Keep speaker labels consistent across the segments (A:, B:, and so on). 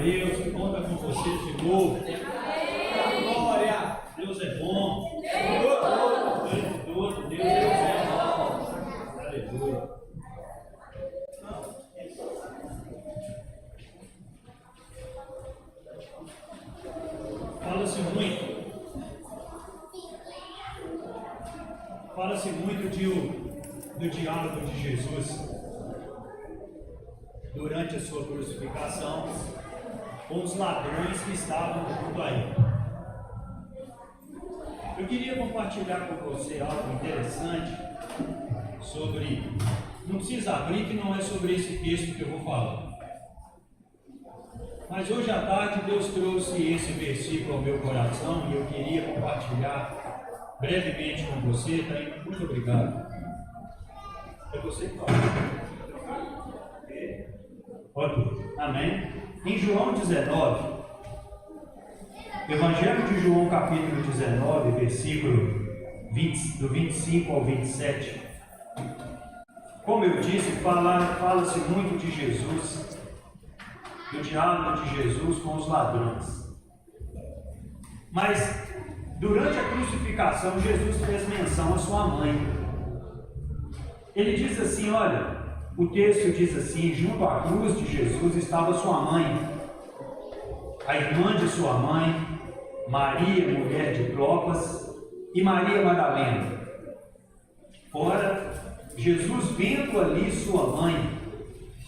A: Deus que conta com você de novo. Glória! Deus é bom. Deus é bom. Aleluia. Fala-se muito do diálogo de Jesus durante a sua crucificação com os ladrões que estavam junto a ele. Eu queria compartilhar com você algo interessante sobre, não precisa abrir que não é sobre esse texto que eu vou falar, mas hoje à tarde Deus trouxe esse versículo ao meu coração e eu queria compartilhar brevemente com você. Tá aí? Muito obrigado. É você que fala. Ok, amém. Em João 19, Evangelho de João, capítulo 19, versículo 20, do 25 ao 27. Como eu disse, fala-se muito de Jesus, do diálogo de Jesus com os ladrões. Mas durante a crucificação, Jesus fez menção à sua mãe. Ele diz assim, olha, o texto diz assim: junto à cruz de Jesus estava sua mãe, a irmã de sua mãe, Maria, mulher de Clopas, e Maria Madalena. Ora, Jesus, vendo ali sua mãe,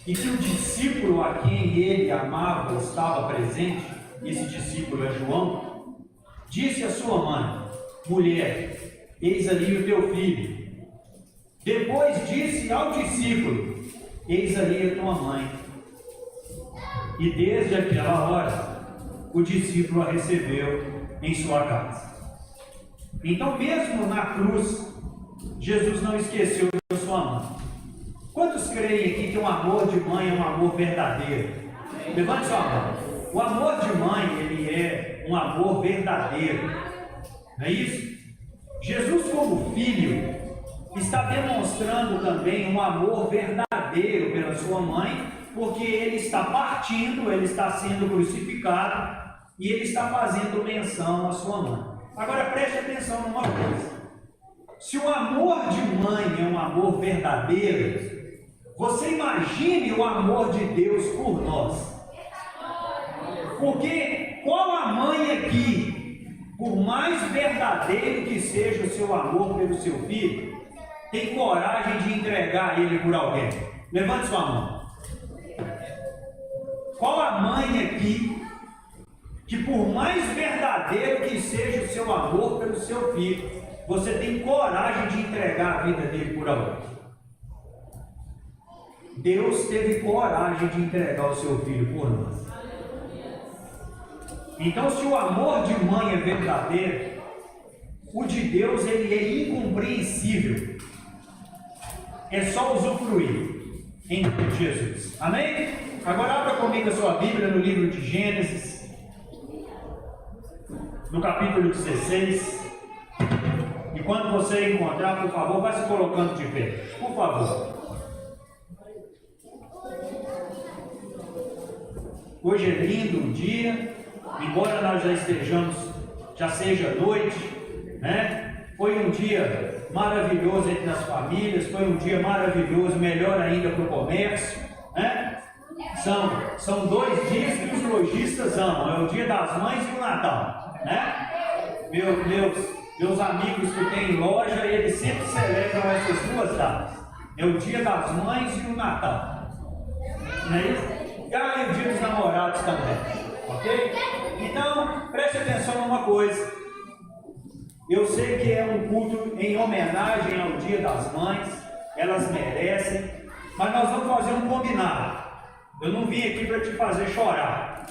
A: e que o discípulo a quem ele amava estava presente, esse discípulo é João, disse à sua mãe: mulher, eis ali o teu filho. Depois disse ao discípulo: eis ali a tua mãe. E desde aquela hora, o discípulo a recebeu em sua casa. Então, mesmo na cruz, Jesus não esqueceu de sua mãe. Quantos creem aqui que o amor de mãe é um amor verdadeiro? Levante sua mão. O amor de mãe, ele é um amor verdadeiro. Não é isso? Jesus, como filho, está demonstrando também um amor verdadeiro pela sua mãe, porque ele está partindo, ele está sendo crucificado e ele está fazendo menção à sua mãe. Agora preste atenção numa coisa: se o amor de mãe é um amor verdadeiro, você imagine o amor de Deus por nós. Porque qual a mãe aqui, por mais verdadeiro que seja o seu amor pelo seu filho, tem coragem de entregar ele por alguém? Levante sua mão. Qual a mãe aqui que, por mais verdadeiro que seja o seu amor pelo seu filho, você tem coragem de entregar a vida dele por alguém? Deus teve coragem de entregar o seu filho por nós. Então, se o amor de mãe é verdadeiro, o de Deus ele é incompreensível. É só usufruir em Jesus. Amém? Agora abra comigo a sua Bíblia no livro de Gênesis, no capítulo 16. E quando você encontrar, por favor, vai se colocando de pé. Por favor. Hoje é lindo o dia, embora nós já seja noite, né? Foi um dia maravilhoso entre as famílias, foi um dia maravilhoso, melhor ainda para o comércio, né? São 2 dias que os lojistas amam, é o Dia das Mães e o Natal, né? Meus amigos que têm loja, eles sempre celebram essas 2 datas, é o Dia das Mães e o Natal, não é isso? E o Dia dos Namorados também, ok? Então, preste atenção numa coisa. Eu sei que é um culto em homenagem ao Dia das Mães, elas merecem, mas nós vamos fazer um combinado. Eu não vim aqui para te fazer chorar,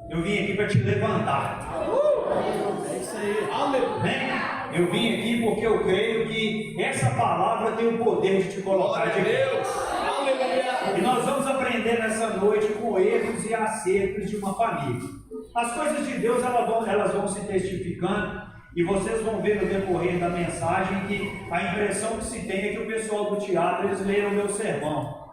A: eu vim aqui para te levantar. É isso aí, aleluia. Eu vim aqui porque eu creio que essa palavra tem o poder de te colocar de pé. E nós vamos aprender nessa noite com erros e acertos de uma família. As coisas de Deus elas vão se testificando, e vocês vão ver no decorrer da mensagem que a impressão que se tem é que o pessoal do teatro, eles leram o meu sermão.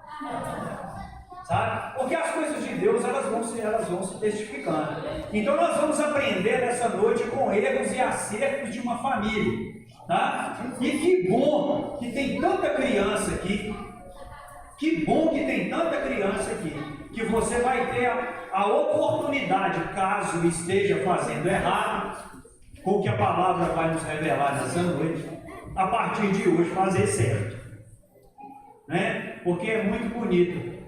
A: Sabe? Porque as coisas de Deus elas vão se testificando. Então nós vamos aprender nessa noite com erros e acertos de uma família. Tá? E que bom que tem tanta criança aqui. Que bom que tem tanta criança aqui. Que você vai ter a oportunidade, caso esteja fazendo errado, com o que a palavra vai nos revelar nessa noite, a partir de hoje fazer certo. Né? Porque é muito bonito.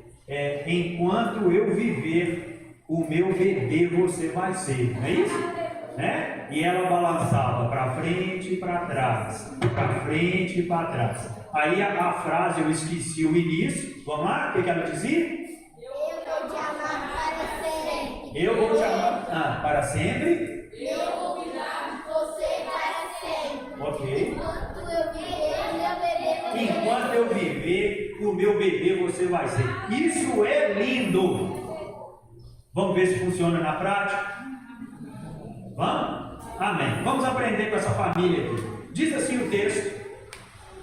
A: Enquanto eu viver, o meu bebê você vai ser, não é isso? Né? E ela balançava para frente e para trás, para frente e para trás. Aí a frase eu esqueci o início. Vamos lá? O que ela dizia?
B: Eu vou te amar para sempre.
A: Eu vou te amar para sempre.
B: Eu vou cuidar de você para sempre.
A: Ok.
B: Enquanto eu viver,
A: o meu bebê você vai ser. Isso é lindo. Vamos ver se funciona na prática? Vamos? Amém. Vamos aprender com essa família aqui. Diz assim o texto.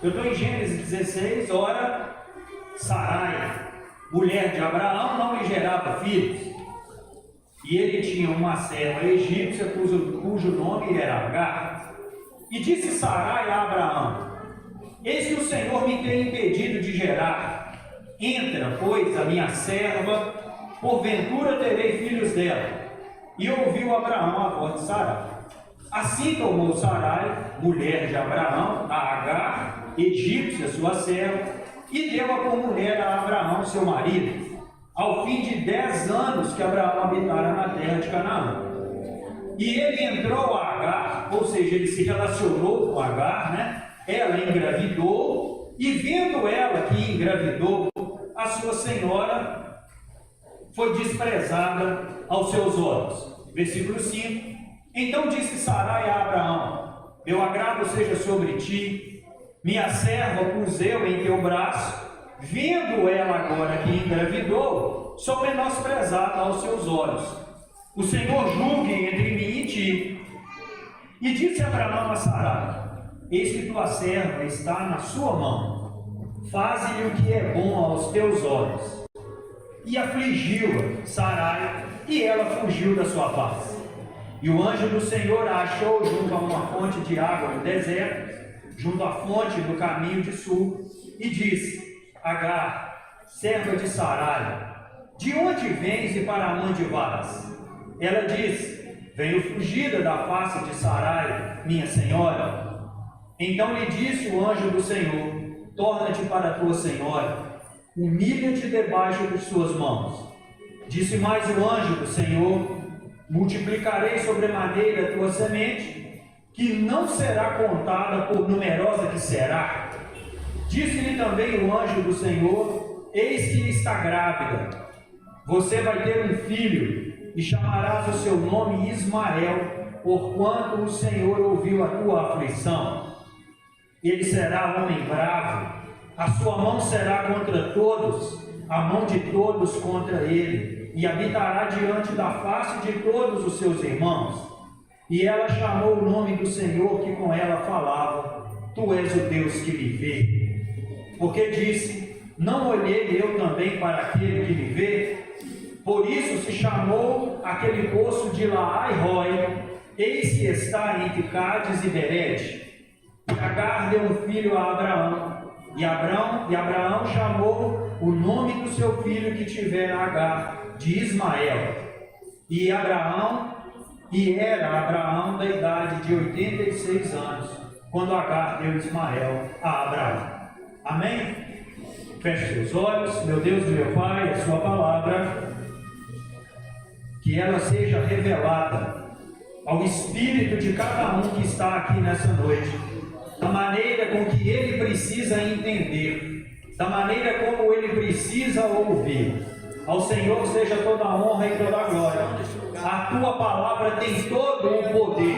A: Eu estou em Gênesis 16. Ora, Sarai, mulher de Abraão, não lhe gerava filhos. E ele tinha uma serva egípcia cujo nome era Agar. E disse Sarai a Abraão: eis que o Senhor me tem impedido de gerar. Entra, pois, a minha serva, porventura terei filhos dela. E ouviu Abraão a voz de Sarai. Assim tomou Sarai, mulher de Abraão, a Agar, egípcia, sua serva, e deu-a por mulher a Abraão, seu marido, ao fim de 10 anos que Abraão habitara na terra de Canaã. E ele entrou a Agar, ou seja, ele se relacionou com Agar, né? Ela engravidou, e vendo ela que engravidou, a sua senhora foi desprezada aos seus olhos. Versículo 5. Então disse Sarai a Abraão: meu agrado seja sobre ti, minha serva pus eu em teu braço. Vendo ela agora que engravidou, sou menosprezada aos seus olhos. O Senhor julgue entre mim e ti. E disse Abraão a Sarai: eis que tua serva está na sua mão, faze-lhe o que é bom aos teus olhos. E afligiu-a Sarai, e ela fugiu da sua face. E o anjo do Senhor a achou junto a uma fonte de água no deserto, junto à fonte do caminho de sul, e disse: Agar, serva de Sarai, de onde vens e para onde vas? Ela disse: venho fugida da face de Sarai, minha senhora. Então lhe disse o anjo do Senhor: torna-te para a tua senhora, humilha-te debaixo de suas mãos. Disse mais o anjo do Senhor: multiplicarei sobremaneira a tua semente, que não será contada por numerosa que será. Disse-lhe também o anjo do Senhor: eis que está grávida, você vai ter um filho, e chamarás o seu nome Ismael, porquanto o Senhor ouviu a tua aflição. Ele será homem bravo, a sua mão será contra todos, a mão de todos contra ele, e habitará diante da face de todos os seus irmãos. E ela chamou o nome do Senhor que com ela falava: tu és o Deus que me vê. Porque disse: não olhei eu também para aquele que me vê? Por isso se chamou aquele poço de Laai-Roi, eis que está entre Cádiz e Berede. E Agar deu um filho a Abraão, e Abraão chamou o nome do seu filho que tivera Agar de Ismael. E era Abraão da idade de 86 anos, quando Agar deu Ismael a Abraão. Amém? Feche seus olhos. Meu Deus e meu Pai, a sua palavra, que ela seja revelada ao espírito de cada um que está aqui nessa noite, da maneira com que ele precisa entender, da maneira como ele precisa ouvir. Ao Senhor seja toda a honra e toda a glória. A tua palavra tem todo o poder.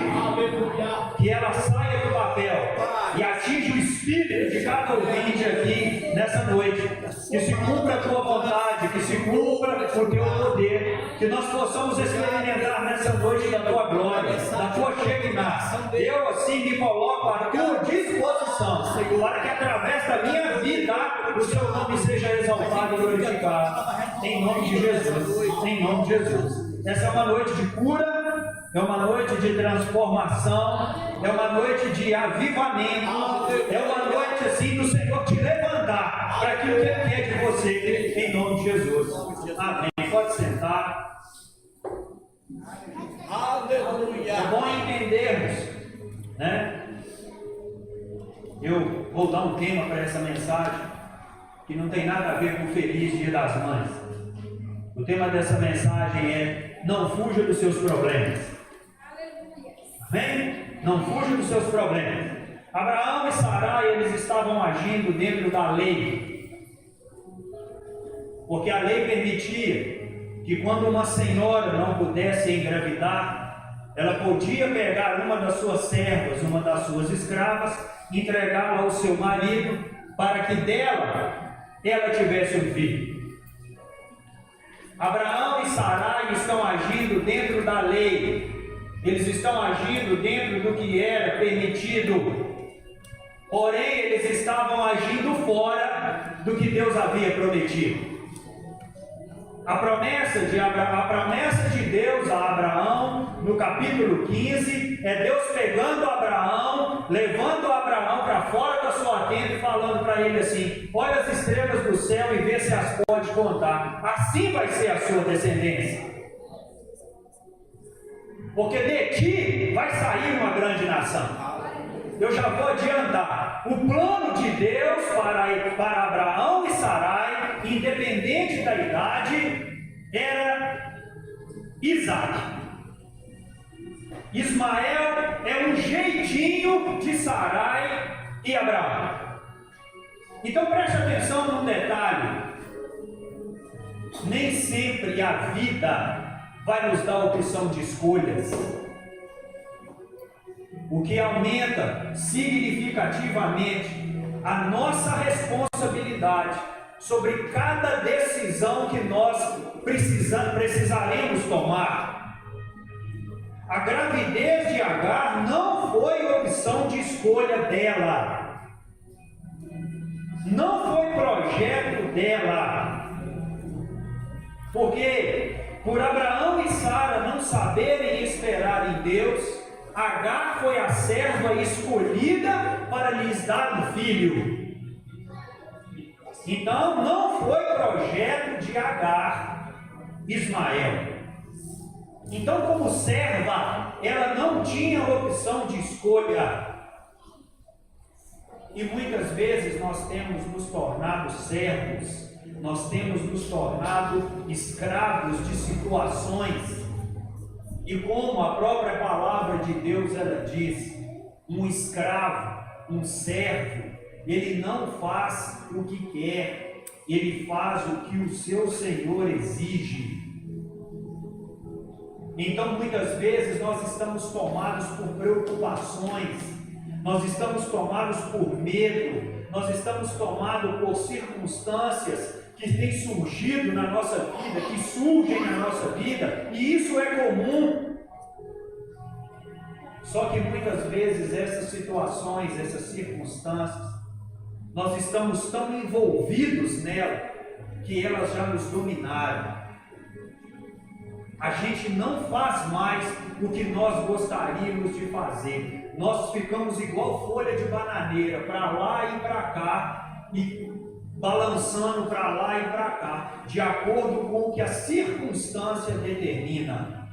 A: Que ela saia do papel e atinja o espírito de cada ouvinte aqui nessa noite. Que se cumpra a tua vontade, que se cumpra o teu poder, que nós possamos experimentar nessa noite da tua glória, da tua Shekinah. Eu assim me coloco à tua disposição, para que através da minha vida o seu nome seja exaltado e glorificado. Em nome de Jesus. Em nome de Jesus. Essa é uma noite de cura, é uma noite de transformação, é uma noite de avivamento, é uma noite assim do Senhor te levantar para aquilo que Ele quer de você, em nome de Jesus. Amém. Pode sentar.
C: Aleluia.
A: É bom entendermos, né? Eu vou dar um tema para essa mensagem que não tem nada a ver com o Feliz Dia das Mães. O tema dessa mensagem é: não fuja dos seus problemas. Amém? Não fuja dos seus problemas. Abraão e Sarai, eles estavam agindo dentro da lei, porque a lei permitia que quando uma senhora não pudesse engravidar, ela podia pegar uma das suas servas, uma das suas escravas, entregá-la ao seu marido, para que dela ela tivesse um filho. Abraão e Sarai estão agindo dentro da lei, eles estão agindo dentro do que era permitido, porém eles estavam agindo fora do que Deus havia prometido. A promessa de Deus a Abraão, no capítulo 15, é Deus pegando Abraão, levando Abraão para fora da sua tenda e falando para ele assim: olha as estrelas do céu e vê se as pode contar, assim vai ser a sua descendência, porque de ti vai sair uma grande nação. Eu já vou adiantar, o plano de Deus para Abraão e Sarai, independente da idade, era Isaac. Ismael é um jeitinho de Sarai e Abraão. Então preste atenção num detalhe: nem sempre a vida vai nos dar a opção de escolhas. O que aumenta significativamente a nossa responsabilidade sobre cada decisão que nós precisaremos tomar. A gravidez de Agar não foi opção de escolha dela, não foi projeto dela, porque por Abraão e Sara não saberem esperar em Deus, Agar foi a serva escolhida para lhes dar um filho. Então não foi projeto de Agar, Ismael. Então, como serva, ela não tinha opção de escolha. E muitas vezes nós temos nos tornado servos, nós temos nos tornado escravos de situações. E como a própria palavra de Deus ela diz, um escravo, um servo, ele não faz o que quer, ele faz o que o seu Senhor exige. Então muitas vezes nós estamos tomados por preocupações, nós estamos tomados por medo, nós estamos tomados por circunstâncias que têm surgido na nossa vida, que surgem na nossa vida, e isso é comum. Só que muitas vezes essas situações, essas circunstâncias, nós estamos tão envolvidos nela, que elas já nos dominaram. A gente não faz mais o que nós gostaríamos de fazer. Nós ficamos igual folha de bananeira, para lá e para cá, e balançando para lá e para cá, de acordo com o que a circunstância determina.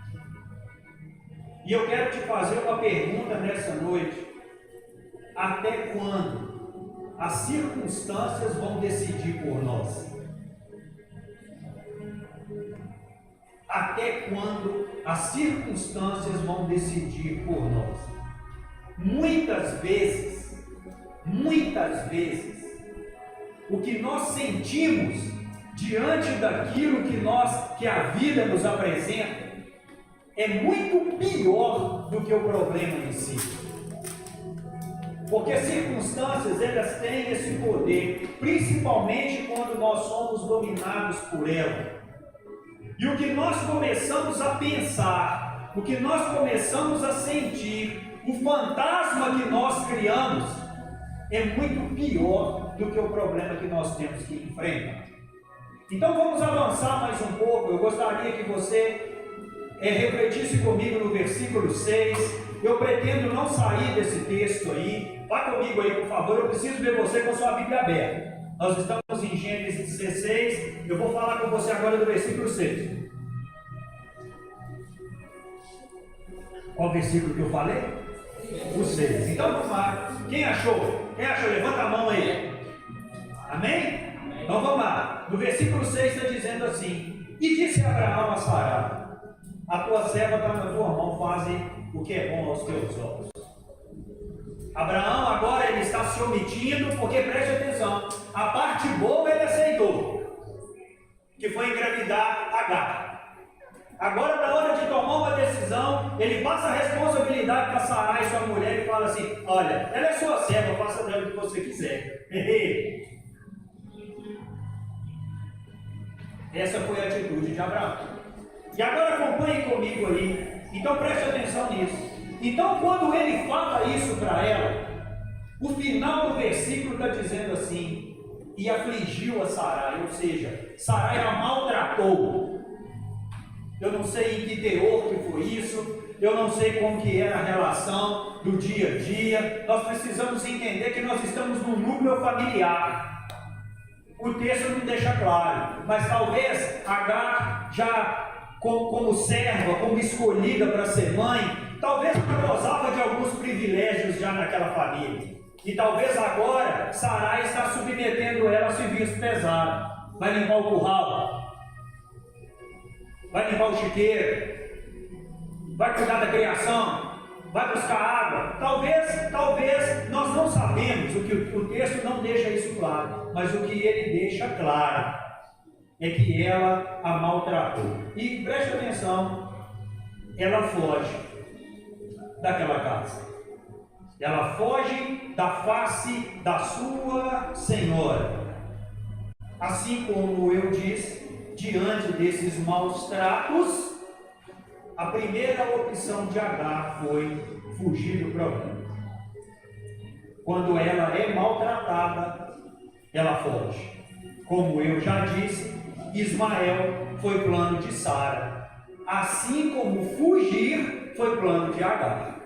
A: E eu quero te fazer uma pergunta nessa noite: até quando as circunstâncias vão decidir por nós? Até quando as circunstâncias vão decidir por nós? Muitas vezes, o que nós sentimos diante daquilo que a vida nos apresenta é muito pior do que o problema em si. Porque as circunstâncias, elas têm esse poder, principalmente quando nós somos dominados por ela. E o que nós começamos a pensar, o que nós começamos a sentir, o fantasma que nós criamos, é muito pior do que o problema que nós temos que enfrentar. Então vamos avançar mais um pouco. Eu gostaria que você refletisse comigo no versículo 6. Eu pretendo não sair desse texto aí. Vá comigo aí, por favor. Eu preciso ver você com a sua Bíblia aberta. Nós estamos em Gênesis 16. Eu vou falar com você agora do versículo 6. Qual versículo que eu falei? O 6. Então vamos lá. Quem achou? Quem achou? Levanta a mão aí. Amém? Então vamos lá. No versículo 6 está dizendo assim: E disse Abraão a Sara: A tua serva está na tua mão, faze o que é bom aos teus olhos. Abraão agora ele está se omitindo, porque preste atenção, a parte boa ele aceitou, que foi engravidar Agar. Agora, na hora de tomar uma decisão, ele passa a responsabilidade para Sarai, sua mulher, e fala assim: olha, ela é sua serva, faça dela o que você quiser. Essa foi a atitude de Abraão. E agora acompanhe comigo aí. Então preste atenção nisso. Então quando ele fala isso para ela, o final do versículo está dizendo assim: e afligiu a Sarai, ou seja, Sarai a maltratou. Eu não sei em que teor que foi isso, eu não sei como que era a relação do dia a dia. Nós precisamos entender que nós estamos num núcleo familiar. O texto não deixa claro, mas talvez Agar já como serva, como escolhida para ser mãe, talvez ela gozava de alguns privilégios já naquela família. E talvez agora Sarai está submetendo ela a serviço pesado. Vai limpar o curral, vai limpar o chiqueiro, vai cuidar da criação, vai buscar água. Talvez nós não sabemos, o texto não deixa isso claro, mas o que ele deixa claro é que ela a maltratou. E preste atenção, ela foge daquela casa, ela foge da face da sua senhora. Assim como eu disse, diante desses maus tratos, a primeira opção de Agar foi fugir do problema. Quando ela é maltratada, ela foge. Como eu já disse, Ismael foi plano de Sara, assim como fugir foi plano de Agar.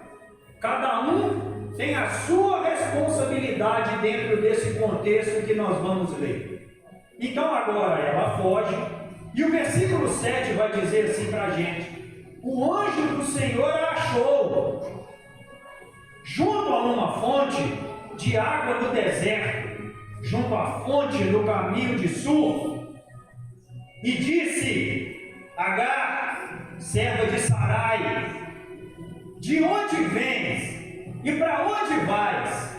A: Cada um tem a sua responsabilidade dentro desse contexto que nós vamos ler. Então agora ela foge, e o versículo 7 vai dizer assim para a gente: o anjo do Senhor a achou junto a uma fonte de água no deserto, junto à fonte no caminho de Sur, e disse: Agar, serva de Sarai, de onde vens e para onde vais?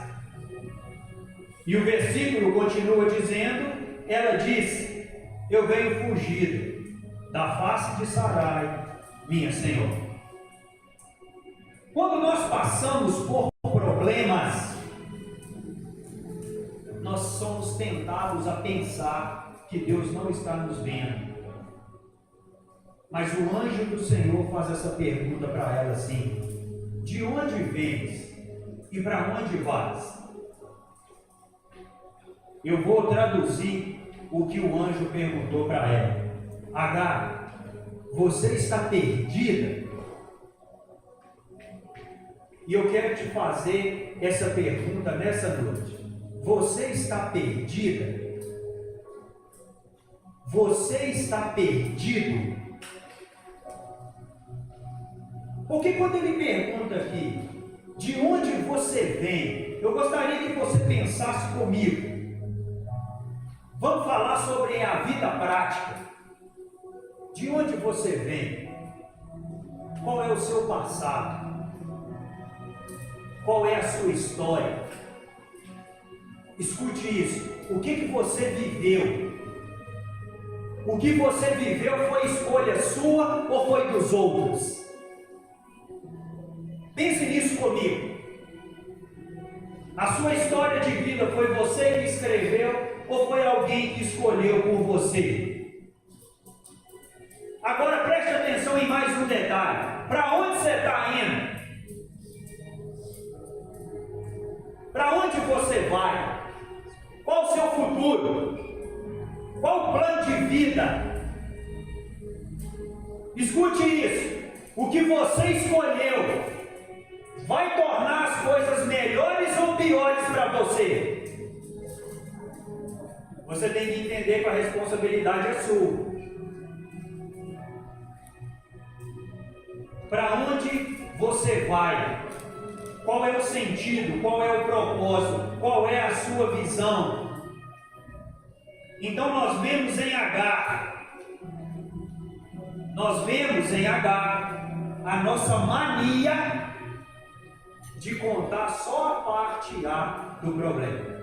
A: E o versículo continua dizendo, ela disse: eu venho fugido da face de Sarai, minha senhora. Quando nós passamos por problemas, nós somos tentados a pensar que Deus não está nos vendo. Mas o anjo do Senhor faz essa pergunta para ela assim: de onde vens e para onde vais? Eu vou traduzir o que o anjo perguntou para ela. Agar, você está perdida? E eu quero te fazer essa pergunta nessa noite. Você está perdida? Você está perdido? Porque quando ele pergunta aqui, de onde você vem, eu gostaria que você pensasse comigo. Vamos falar sobre a vida prática. De onde você vem? Qual é o seu passado? Qual é a sua história? Escute isso. O que você viveu? O que você viveu foi escolha sua ou foi dos outros? Pense nisso comigo. A sua história de vida foi você que escreveu ou foi alguém que escolheu por você? Agora preste atenção em mais um detalhe. Para onde você está indo? Para onde você vai? Qual o seu futuro? Qual o plano de vida? Escute isso. O que você escolheu vai tornar as coisas melhores ou piores para você? Você tem que entender que a responsabilidade é sua. Para onde você vai? Qual é o sentido? Qual é o propósito? Qual é a sua visão? Então nós vemos em Agar a nossa mania de contar só a parte A do problema.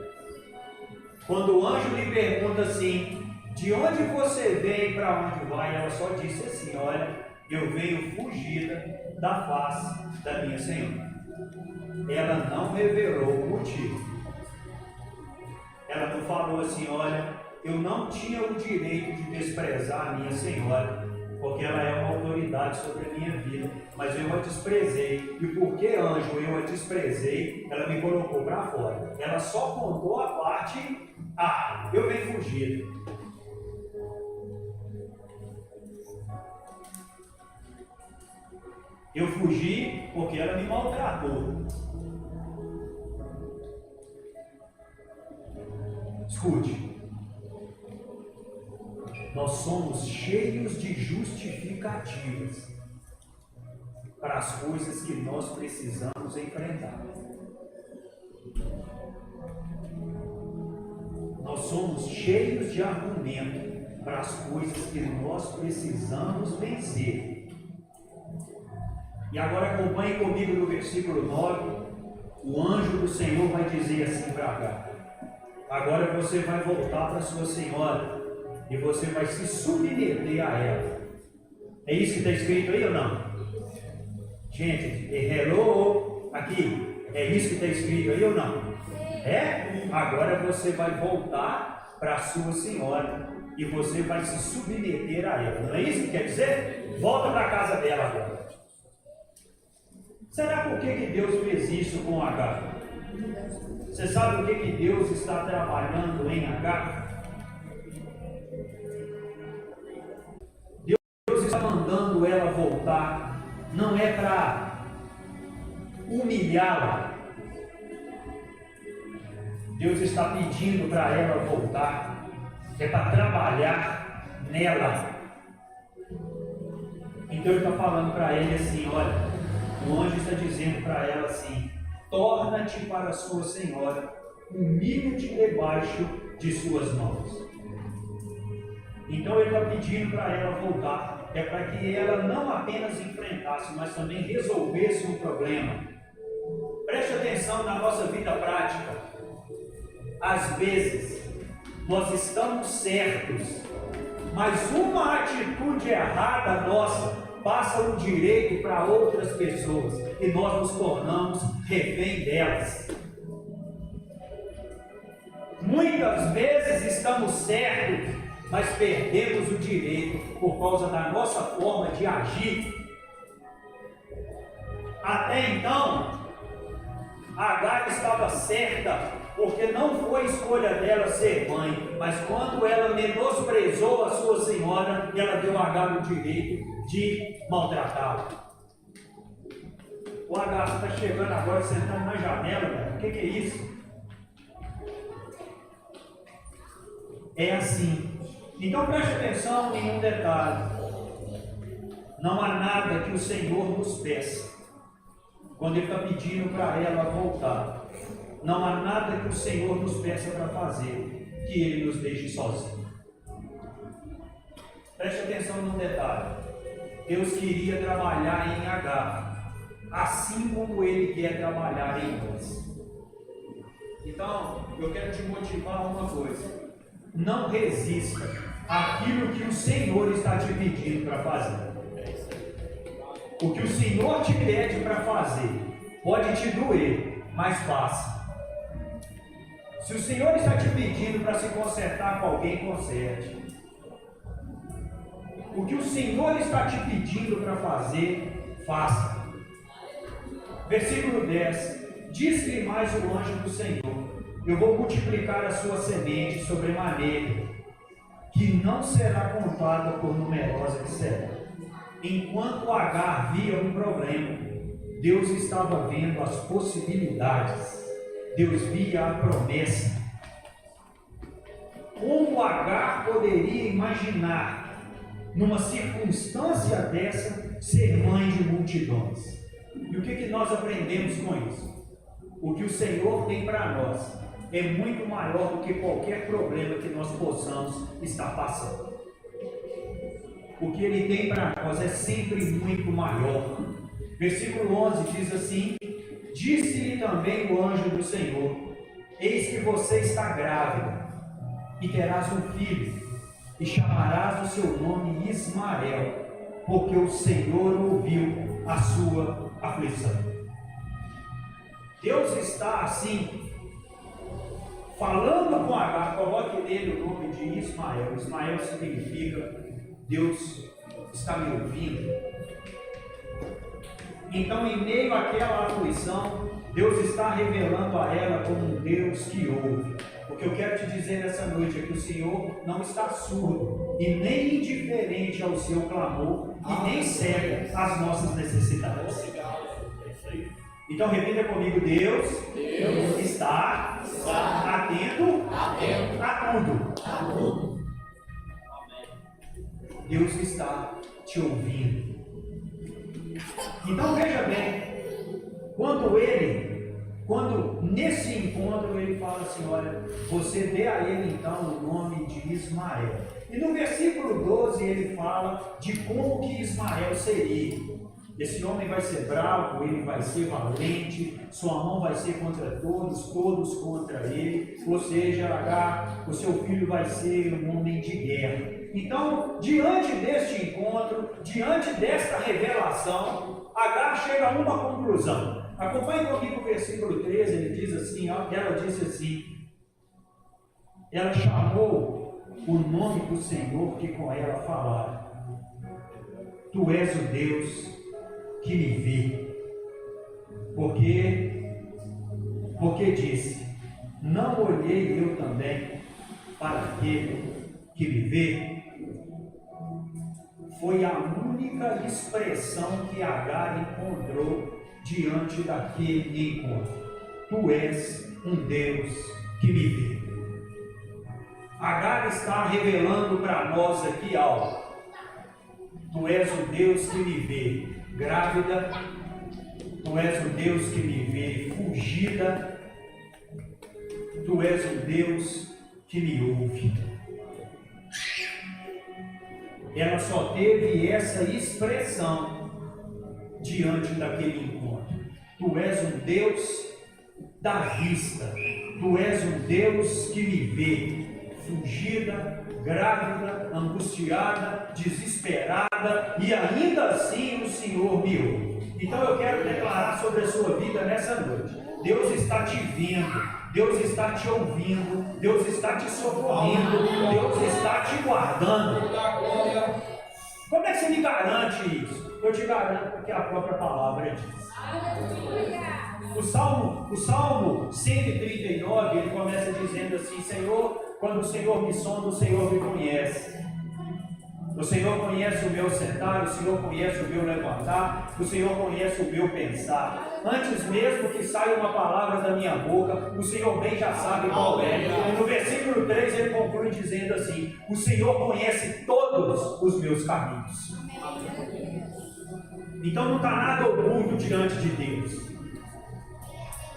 A: Quando o anjo lhe pergunta assim, de onde você vem e para onde vai, ela só disse assim, olha, eu venho fugida da face da minha senhora. Ela não revelou o motivo. Ela não falou assim, olha, eu não tinha o direito de desprezar a minha senhora, porque ela é uma autoridade sobre a minha vida, mas eu a desprezei, e porque anjo eu a desprezei, ela me colocou para fora. Ela só contou a parte A, eu venho fugir. Eu fugi porque ela me maltratou. Escute. Nós somos cheios de justificativas para as coisas que nós precisamos enfrentar. Nós somos cheios de argumento para as coisas que nós precisamos vencer. E agora acompanhe comigo no versículo 9. O anjo do Senhor vai dizer assim para Agar: agora você vai voltar para sua senhora e você vai se submeter a ela. É isso que está escrito aí ou não? Gente, hello, aqui, é isso que está escrito aí ou não? É? Agora você vai voltar para a sua senhora e você vai se submeter a ela. Não é isso que quer dizer? Volta para a casa dela agora. Será por que Deus fez isso com Agar? Você sabe o que Deus está trabalhando em Agar? Deus está mandando ela voltar, não é para humilhá-la. Deus está pedindo para ela voltar, é para trabalhar nela. Então ele está falando para ele assim, olha, o anjo está dizendo para ela assim, torna-te para a sua senhora, humilha-te debaixo de suas mãos. Então ele está pedindo para ela voltar, é para que ela não apenas enfrentasse, mas também resolvesse um problema. Preste atenção na nossa vida prática. Às vezes, nós estamos certos, mas uma atitude errada nossa passa o direito para outras pessoas e nós nos tornamos refém delas. Muitas vezes estamos certos, mas perdemos o direito por causa da nossa forma de agir. Até então, Agar estava certa, porque não foi escolha dela ser mãe, mas quando ela menosprezou a sua senhora, ela deu a Agar o direito de maltratá-la. O Agar está chegando agora, sentando na janela, cara. O que é isso? É assim. Então preste atenção em um detalhe. Não há nada que o Senhor nos peça quando Ele está pedindo para ela voltar. Não há nada que o Senhor nos peça para fazer que Ele nos deixe sozinhos. Preste atenção num detalhe. Deus queria trabalhar em Agar, assim como Ele quer trabalhar em nós. Então, eu quero te motivar a uma coisa. Não resista àquilo que o Senhor está te pedindo para fazer. O que o Senhor te pede para fazer pode te doer, mas faça. Se o Senhor está te pedindo para se consertar com alguém, conserte. O que o Senhor está te pedindo para fazer, faça. Versículo 10. Disse-lhe mais o anjo do Senhor: eu vou multiplicar a sua semente sobremaneira, que não será contada por numerosa que será. Enquanto Agar via um problema, Deus estava vendo as possibilidades. Deus via a promessa. Como Agar poderia imaginar, numa circunstância dessa, ser mãe de multidões? E o que nós aprendemos com isso? O que o Senhor tem para nós é muito maior do que qualquer problema que nós possamos estar passando. O que Ele tem para nós é sempre muito maior. Versículo 11 diz assim: disse-lhe também o anjo do Senhor: eis que você está grávida, e terás um filho, e chamarás o seu nome Ismael, porque o Senhor ouviu a sua aflição. Deus está assim, falando com Agar. Coloque nele o nome de Ismael. Ismael significa Deus está me ouvindo. Então, em meio àquela aflição, Deus está revelando a ela como um Deus que ouve. O que eu quero te dizer nessa noite é que o Senhor não está surdo e nem indiferente ao seu clamor e nem cega às nossas necessidades. Então repita comigo: Deus está atento a tudo. Deus está te ouvindo. Então veja bem, quando nesse encontro ele fala assim: olha, você dê a ele então o nome de Ismael. E no versículo 12 ele fala de como que Ismael seria. Esse homem vai ser bravo, ele vai ser valente, sua mão vai ser contra todos, todos contra ele. Ou seja, Agar, o seu filho vai ser um homem de guerra. Então, diante deste encontro, diante desta revelação, Agar chega a uma conclusão. Acompanhe comigo o versículo 13, ele diz assim, ela disse assim, ela chamou o nome do Senhor que com ela falara: tu és o Deus que me vê, porque disse: não olhei eu também para aquele que me vê. Foi a única expressão que Agar encontrou diante daquele encontro: tu és um Deus que me vê. Agar está revelando para nós aqui algo. Tu és o Deus que me vê grávida, tu és o Deus que me vê fugida, tu és o Deus que me ouve. Ela só teve essa expressão diante daquele encontro: tu és um Deus da vista, tu és um Deus que me vê fugida, grávida, angustiada, desesperada, e ainda assim o Senhor me ouve. Então eu quero declarar sobre a sua vida nessa noite: Deus está te vendo, Deus está te ouvindo, Deus está te socorrendo, Deus está te guardando. Como é que você me garante isso? Eu te garanto porque a própria palavra diz. O Salmo 139, ele começa dizendo assim: Senhor, quando o Senhor me sonda, o Senhor me conhece. O Senhor conhece o meu sentar, o Senhor conhece o meu levantar, o Senhor conhece o meu pensar. Antes mesmo que saia uma palavra da minha boca, o Senhor bem já sabe qual é. E no versículo 3 ele conclui dizendo assim: o Senhor conhece todos os meus caminhos. Então não está nada oculto diante de Deus.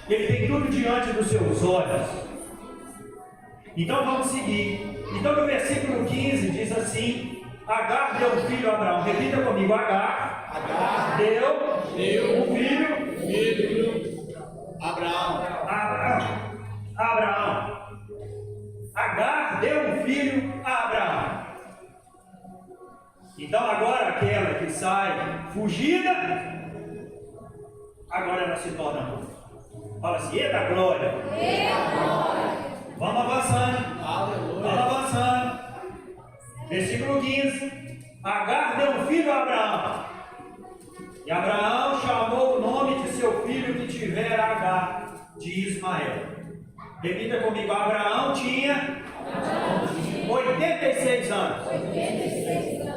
A: Ele tem tudo diante dos seus olhos. Então vamos seguir. Então no versículo 15 diz assim: Agar deu um filho a Abraão. Repita comigo: Agar deu um filho Abraão. Agar deu um filho a Abraão. Então agora aquela que sai fugida, agora ela se torna mãe. Fala assim: eita glória! Vamos avançando. Vamos avançando. Versículo 15. Agar deu um filho a Abraão. E Abraão chamou o nome de seu filho que tivera Agar, de Ismael. Repita comigo, Abraão tinha 86 anos.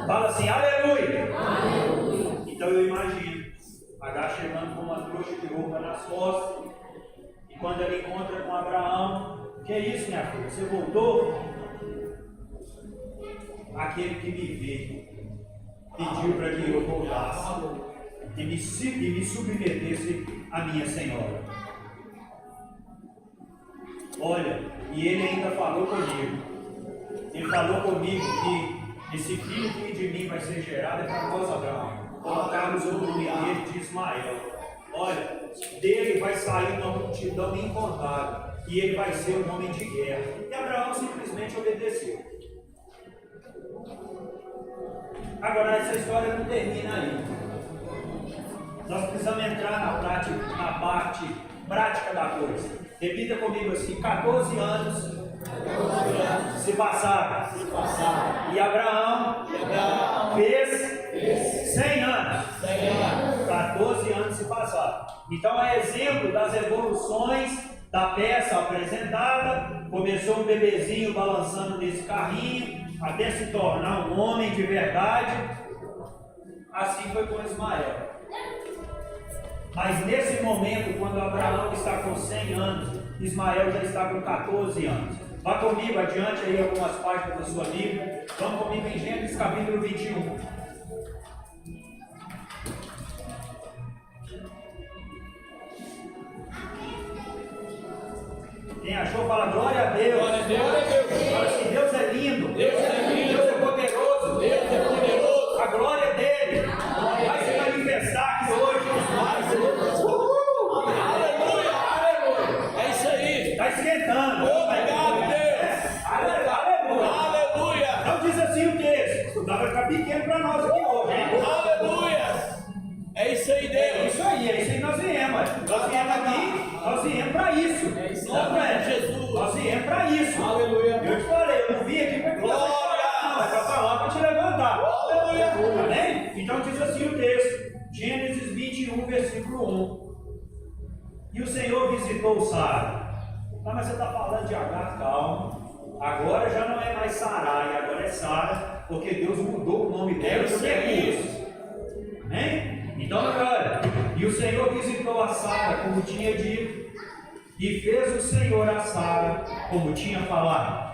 A: Fala assim, aleluia. Então eu imagino Agar chegando com uma trouxa de roupa nas costas. E quando ela encontra com Abraão, que é isso, minha filha? Você voltou? Aquele que me vê pediu para que eu voltasse e me submetesse à minha senhora. Olha, e ele ainda falou comigo. Ele falou comigo que esse filho que de mim vai ser gerado é para nós, Abraão. Colocarmos o nome dele de Ismael. Olha, dele vai sair uma multidão incontável. E ele vai ser um homem de guerra. E Abraão simplesmente obedeceu. Agora, essa história não termina aí. Nós precisamos entrar na parte prática da coisa. Repita comigo assim, 14 anos se passaram. E Abraão fez 100 anos. 14 anos se passaram. Então é exemplo das evoluções da peça apresentada. Começou um bebezinho balançando nesse carrinho, até se tornar um homem de verdade. Assim foi com Ismael. Mas nesse momento, quando Abraão está com 100 anos, Ismael já está com 14 anos. Vá comigo adiante aí algumas páginas da sua Bíblia. Vamos comigo em Gênesis capítulo 21. Quem achou, fala glória a Deus.
C: Glória a Deus.
A: Fala assim, Deus é lindo.
C: Deus é lindo.
A: Deus é poderoso.
C: Deus é poderoso.
A: A glória é dele. Vai se manifestar aqui hoje.
C: Aleluia, aleluia. É isso aí.
A: Está esquentando.
C: Obrigado, Deus.
A: Aleluia.
C: Aleluia.
A: Não diz assim o texto. Dá para ficar pequeno para nós aqui hoje, hein?
C: Aleluia. É isso aí,
A: É
C: Deus.
A: isso aí que nós viemos. Nós viemos aqui, nós viemos para isso.
C: É isso
A: Não,
C: aí,
A: é?
C: Jesus.
A: Nós viemos para isso.
C: Aleluia.
A: Eu te falei, eu não vim aqui para que você chorar, não. É para falar, para te levantar.
C: Aleluia.
A: Amém? Então diz assim o texto. Gênesis 21, versículo 1. E o Senhor visitou Sara. Ah, mas você está falando de Agar, calma. Agora já não é mais Sarai, agora é Sara, porque Deus mudou o nome dela
C: É
A: por recursos. Amém? Então olha, e o Senhor visitou a Sara como tinha dito, e fez o Senhor a Sara como tinha falado.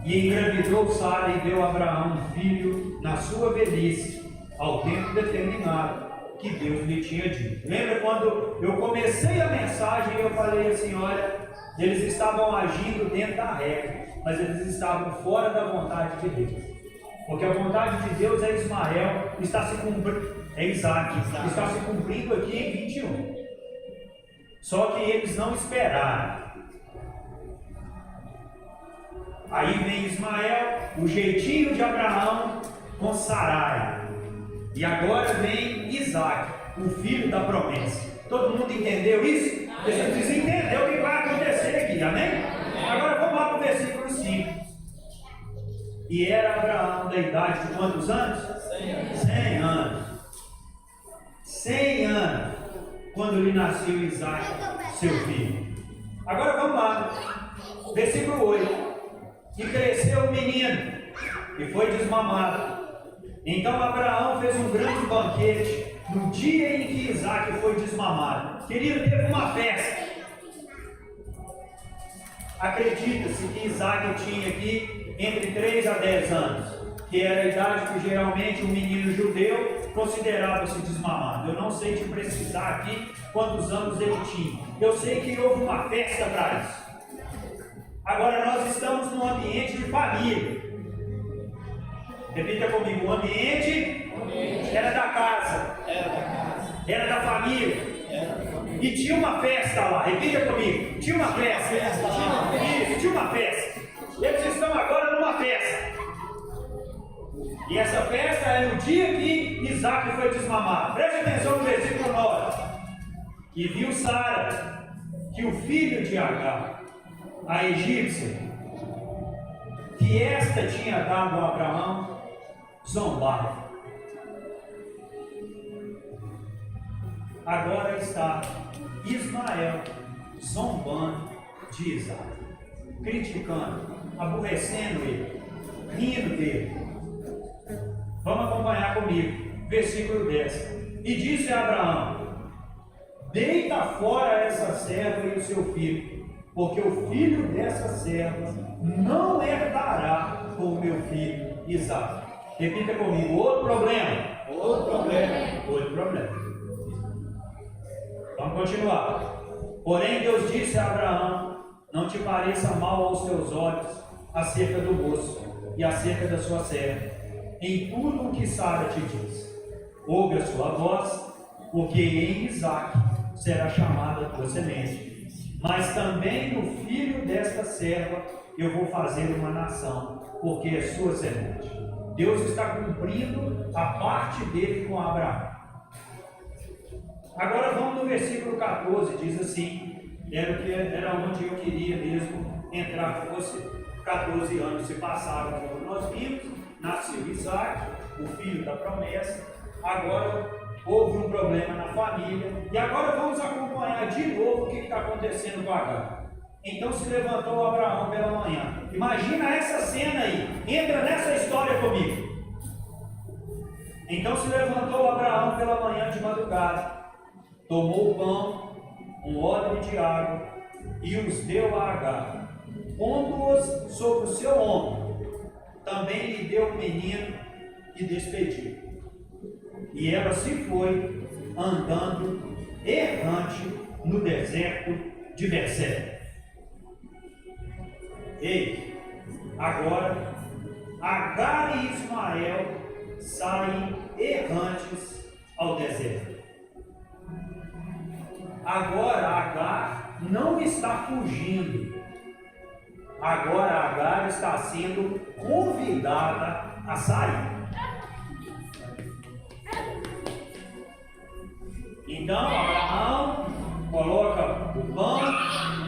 A: E engravidou Sara e deu a Abraão um filho na sua velhice, ao tempo determinado que Deus lhe tinha dito. Lembra quando eu comecei a mensagem e eu falei assim, olha, eles estavam agindo dentro da regra, mas eles estavam fora da vontade de Deus. Porque a vontade de Deus é Ismael, está se cumprindo, é Isaac, está se cumprindo aqui em 21. Só que eles não esperaram. Aí vem Ismael, o jeitinho de Abraão com Sarai. E agora vem Isaac, o filho da promessa. Todo mundo entendeu isso? Você precisa entender o que vai acontecer aqui, amém? Agora vamos lá para o versículo 5. E era Abraão da idade de quantos anos? 100 anos. 100 anos. Quando lhe nasceu Isaac, seu filho. Agora vamos lá. Versículo 8. E cresceu o menino, e foi desmamado. Então Abraão fez um grande banquete no dia em que Isaac foi desmamado. Querido, teve uma festa. Acredita-se que Isaac tinha aqui entre 3 a 10 anos, que era a idade que geralmente um menino judeu considerava-se desmamado. Eu não sei te precisar aqui quantos anos ele tinha. Eu sei que houve uma festa para isso. Agora nós estamos num ambiente de família. Repita comigo, o ambiente era da casa, era da família. E tinha uma festa lá, repita comigo, tinha uma festa. Isso, tinha uma festa. Eles estão agora numa festa. E essa festa é no dia que Isaac foi desmamado. Preste atenção no versículo 9. E viu Sara que o filho de Agar, a egípcia, que esta tinha dado a Abraão, zombava. Agora está Ismael zombando de Isaac, criticando, aborrecendo ele, rindo dele. Vamos acompanhar comigo, versículo 10. E disse a Abraão: deita fora essa serva e o seu filho, porque o filho dessa serva não herdará com o meu filho Isaque. Repita comigo, outro problema.
C: Outro problema.
A: Outro problema. Vamos continuar. Porém Deus disse a Abraão: não te pareça mal aos teus olhos acerca do moço e acerca da sua serva, em tudo o que Sara te diz. Ouve a sua voz, porque em Isaque será chamada a tua semente, mas também no filho desta serva eu vou fazer uma nação, porque é sua semente. Deus está cumprindo a parte dele com Abraão. Agora vamos no versículo 14, diz assim, era onde eu queria mesmo entrar com você. 14 anos se passaram, como nós vimos, nasceu Isaque, o filho da promessa. Agora houve um problema na família, e agora vamos acompanhar de novo o que está acontecendo com Agar. Então se levantou Abraão pela manhã. Imagina essa cena aí, entra nessa história comigo. Então se levantou Abraão pela manhã de madrugada, tomou o pão, um odre de água, e os deu a Agar, pondo-os sobre o seu ombro. Também lhe deu o menino e despediu. E ela se foi andando errante no deserto de Berseba. Ei, agora Agar e Ismael saem errantes ao deserto. Agora Agar não está fugindo. Agora Agar está sendo convidada a sair. Então Abraão coloca o pão,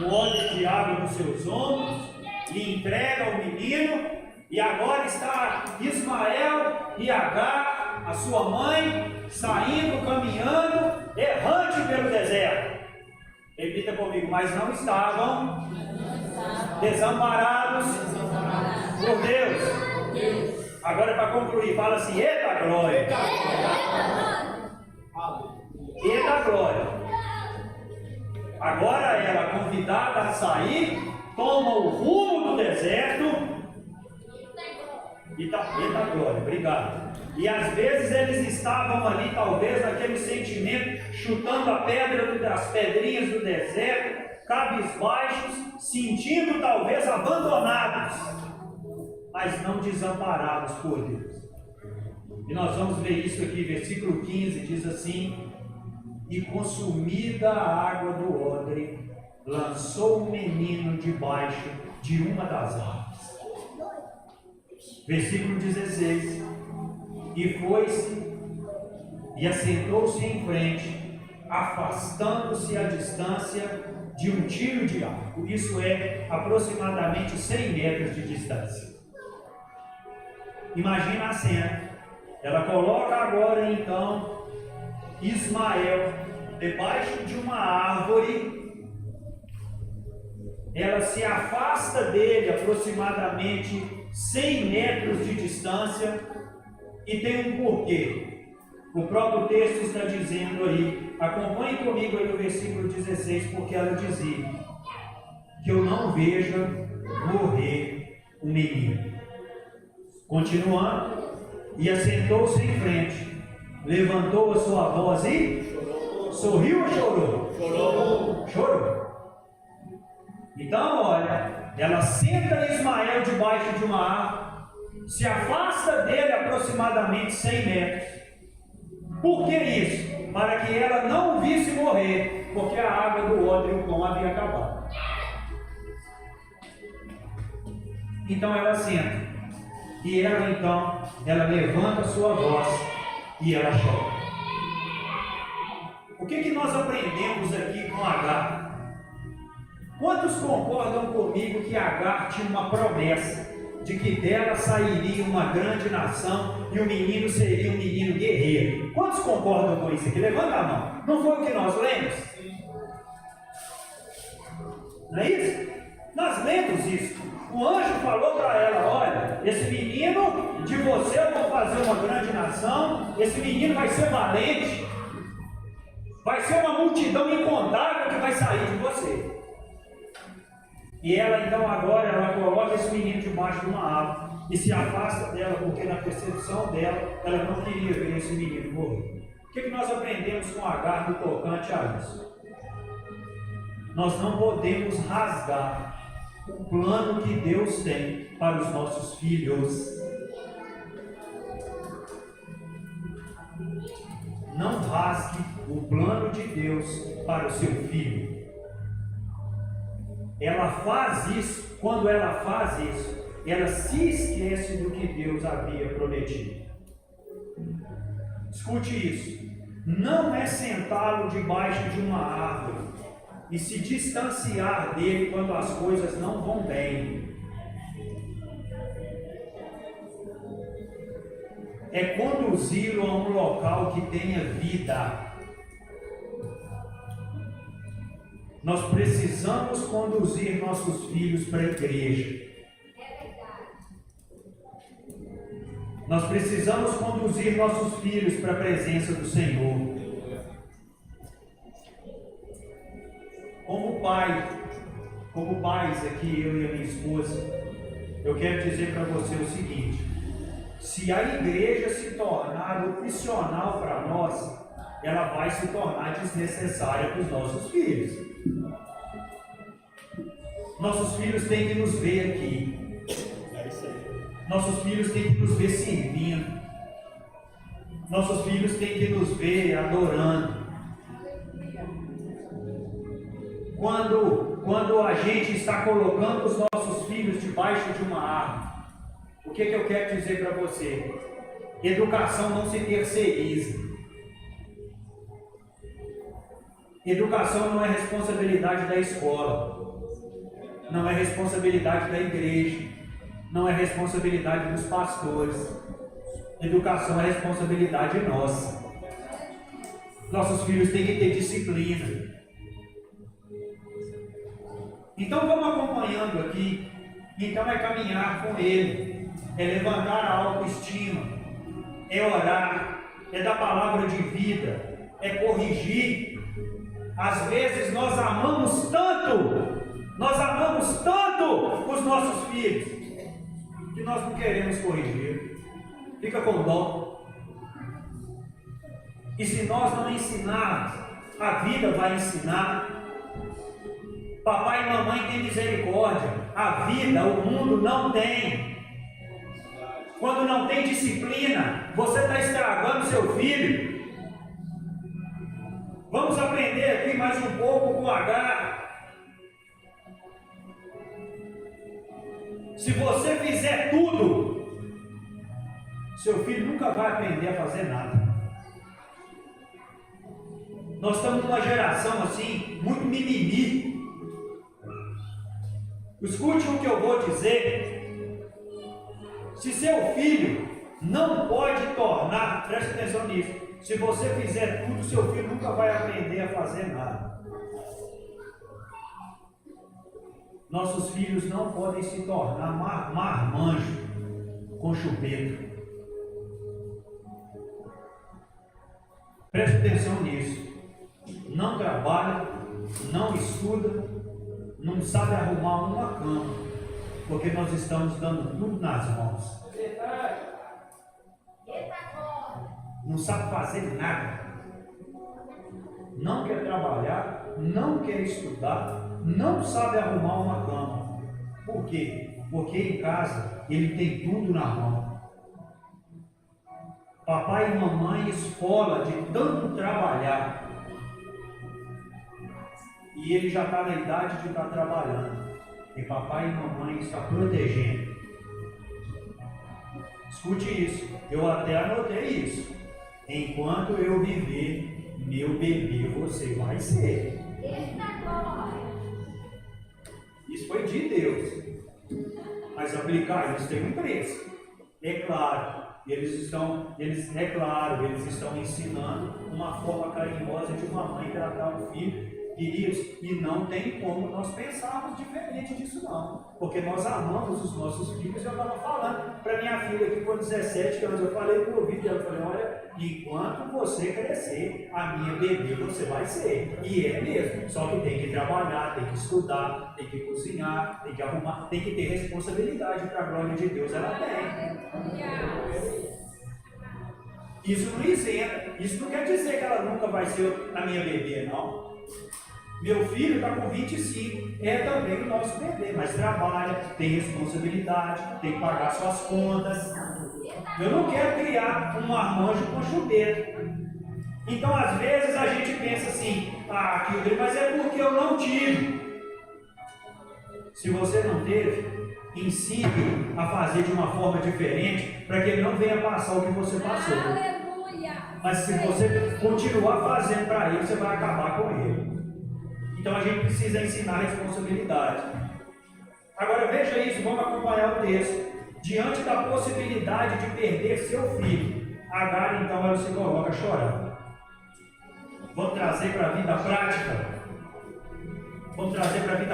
A: o óleo de água nos seus ombros, lhe entrega o menino, e agora está Ismael e Agar, a sua mãe, saindo, caminhando, errante pelo deserto. Repita comigo, mas não estavam desamparados por Deus. Agora para concluir, fala assim, eita glória. Eita glória. Agora ela, convidada a sair, toma o rumo do deserto. Eita glória, obrigado. E às vezes eles estavam ali, talvez, naquele sentimento, chutando a pedra das pedrinhas do deserto, cabisbaixos, sentindo talvez abandonados, mas não desamparados por Deus. E nós vamos ver isso aqui, versículo 15, diz assim: e consumida a água do odre, lançou o menino debaixo de uma das árvores. Versículo 16: e foi-se e assentou-se em frente, afastando-se a distância de um tiro de arco. Isso é aproximadamente 100 metros de distância. Imagina a cena. Ela coloca agora então Ismael debaixo de uma árvore. Ela se afasta dele aproximadamente 100 metros de distância, e tem um porquê. O próprio texto está dizendo aí, acompanhe comigo aí no versículo 16, porque ela dizia: que eu não veja morrer o menino. Continuando, e assentou-se em frente, levantou a sua voz e sorriu ou chorou?
C: Chorou.
A: Chorou. Então, olha, ela senta Ismael debaixo de uma árvore, se afasta dele aproximadamente 100 metros. Por que isso? Para que ela não o visse morrer, porque a água do odre e o pão havia acabado. Então ela senta. E ela então, ela levanta a sua voz e ela chora. O que nós aprendemos aqui com Agar? Quantos concordam comigo que Agar tinha uma promessa de que dela sairia uma grande nação e o menino seria um menino guerreiro. Quantos concordam com isso aqui? Levanta a mão. Não foi o que nós lemos? Não é isso? Nós lemos isso. O anjo falou para ela: olha, esse menino de você eu vou fazer uma grande nação, esse menino vai ser valente, vai ser uma multidão incontável que vai sair de você. E ela então agora, ela coloca esse menino debaixo de uma árvore e se afasta dela, porque na percepção dela, ela não queria ver esse menino morrer. O que nós aprendemos com Agar no tocante a isso? Nós não podemos rasgar o plano que Deus tem para os nossos filhos. Não rasgue o plano de Deus para o seu filho. Ela faz isso, quando ela faz isso, ela se esquece do que Deus havia prometido. Escute isso. Não é sentá-lo debaixo de uma árvore e se distanciar dele quando as coisas não vão bem. É conduzi-lo a um local que tenha vida. Nós precisamos conduzir nossos filhos para a igreja. Nós precisamos conduzir nossos filhos para a presença do Senhor. Como pais aqui, eu e a minha esposa, eu quero dizer para você o seguinte: se a igreja se tornar opcional para nós, ela vai se tornar desnecessária para os nossos filhos. Nossos filhos têm que nos ver aqui. Nossos filhos têm que nos ver servindo. Nossos filhos têm que nos ver adorando. Quando a gente está colocando os nossos filhos debaixo de uma árvore, o que eu quero dizer para você? Educação não se terceiriza. Educação não é responsabilidade da escola, não é responsabilidade da igreja, não é responsabilidade dos pastores. Educação é responsabilidade nossa. Nossos filhos têm que ter disciplina. Então vamos acompanhando aqui. Então é caminhar com ele, é levantar a autoestima, é orar, é dar palavra de vida, é corrigir. Às vezes nós amamos tanto os nossos filhos, que nós não queremos corrigir. Fica com dó. E se nós não ensinarmos, a vida vai ensinar. Papai e mamãe têm misericórdia, a vida, o mundo não tem. Quando não tem disciplina, você está estragando seu filho. Vamos aprender aqui mais um pouco com Agar. Se você fizer tudo, seu filho nunca vai aprender a fazer nada. Nós estamos numa geração assim, muito mimimi. Escute o que eu vou dizer. Se seu filho não pode tornar, preste atenção nisso, se você fizer tudo, seu filho nunca vai aprender a fazer nada. Nossos filhos não podem se tornar marmanjo com chupeta. Preste atenção nisso. Não trabalha, não estuda, não sabe arrumar uma cama, porque nós estamos dando tudo nas mãos. Não sabe fazer nada. Não quer trabalhar, não quer estudar, não sabe arrumar uma cama. Por quê? Porque em casa ele tem tudo na mão. Papai e mamãe esfola de tanto trabalhar. E ele já está na idade de estar trabalhando. E papai e mamãe estão protegendo. Escute isso. Eu até anotei isso. Enquanto eu viver, meu bebê você vai ser. Isso foi de Deus. Mas aplicar isso tem um preço. É claro, eles estão ensinando uma forma carinhosa de uma mãe tratar o filho, queridos, e não tem como nós pensarmos diferente disso não, porque nós amamos os nossos filhos. Eu estava falando para minha filha que com 17 anos, eu falei para o ouvido dela, eu falei, olha, enquanto você crescer, a minha bebê você vai ser, e é mesmo, só que tem que trabalhar, tem que estudar, tem que cozinhar, tem que arrumar, tem que ter responsabilidade para a glória de Deus, ela tem. Isso não isenta, isso não quer dizer que ela nunca vai ser a minha bebê, não. Meu filho está com 25, é também o nosso bebê, mas trabalha, tem responsabilidade, tem que pagar suas contas. Eu não quero criar um marmanjo com chupeta. Então, às vezes, a gente pensa assim, mas é porque eu não tive. Se você não teve, ensine a fazer de uma forma diferente, para que ele não venha passar o que você passou. Mas se você continuar fazendo para ele, você vai acabar com ele. Então a gente precisa ensinar responsabilidade. Agora veja isso, vamos acompanhar o texto. Diante da possibilidade de perder seu filho, Agar então ela se coloca a chorar. Vamos trazer para a vida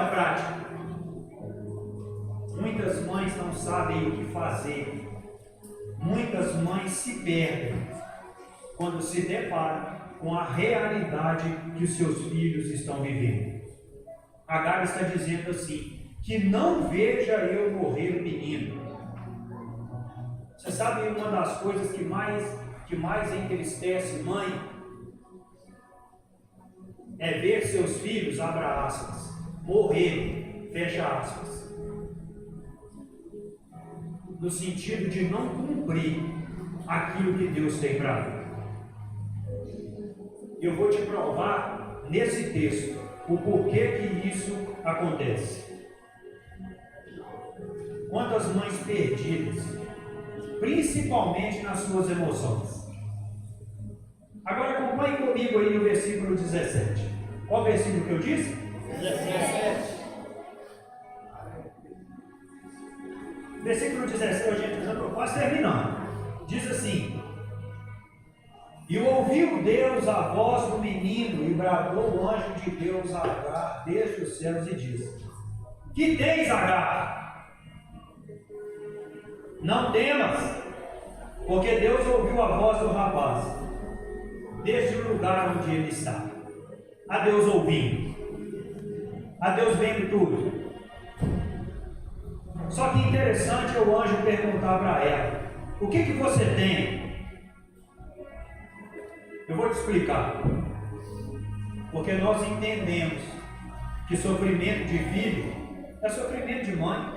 A: prática. Muitas mães não sabem o que fazer. Muitas mães se perdem quando se deparam com a realidade que os seus filhos estão vivendo. Agar está dizendo assim, que não veja eu morrer o menino. Você sabe uma das coisas que mais entristece mãe? É ver seus filhos, abra aspas, morrer, fecha aspas. No sentido de não cumprir aquilo que Deus tem para ela. Eu vou te provar nesse texto o porquê que isso acontece. Quantas mães perdidas, principalmente nas suas emoções. Agora acompanhe comigo aí no versículo 17. Qual versículo que eu disse?
C: 17.
A: Versículo 17, gente, já estou quase terminando. Diz assim: e ouviu Deus a voz do menino, e bradou o anjo de Deus a Agar desde os céus e disse: que tens, Agar? Não temas, porque Deus ouviu a voz do rapaz desde o lugar onde ele está. A Deus ouvindo, a Deus vendo tudo. Só que interessante é o anjo perguntar para ela: o que você tem? Eu vou te explicar. Porque nós entendemos que sofrimento de filho é sofrimento de mãe.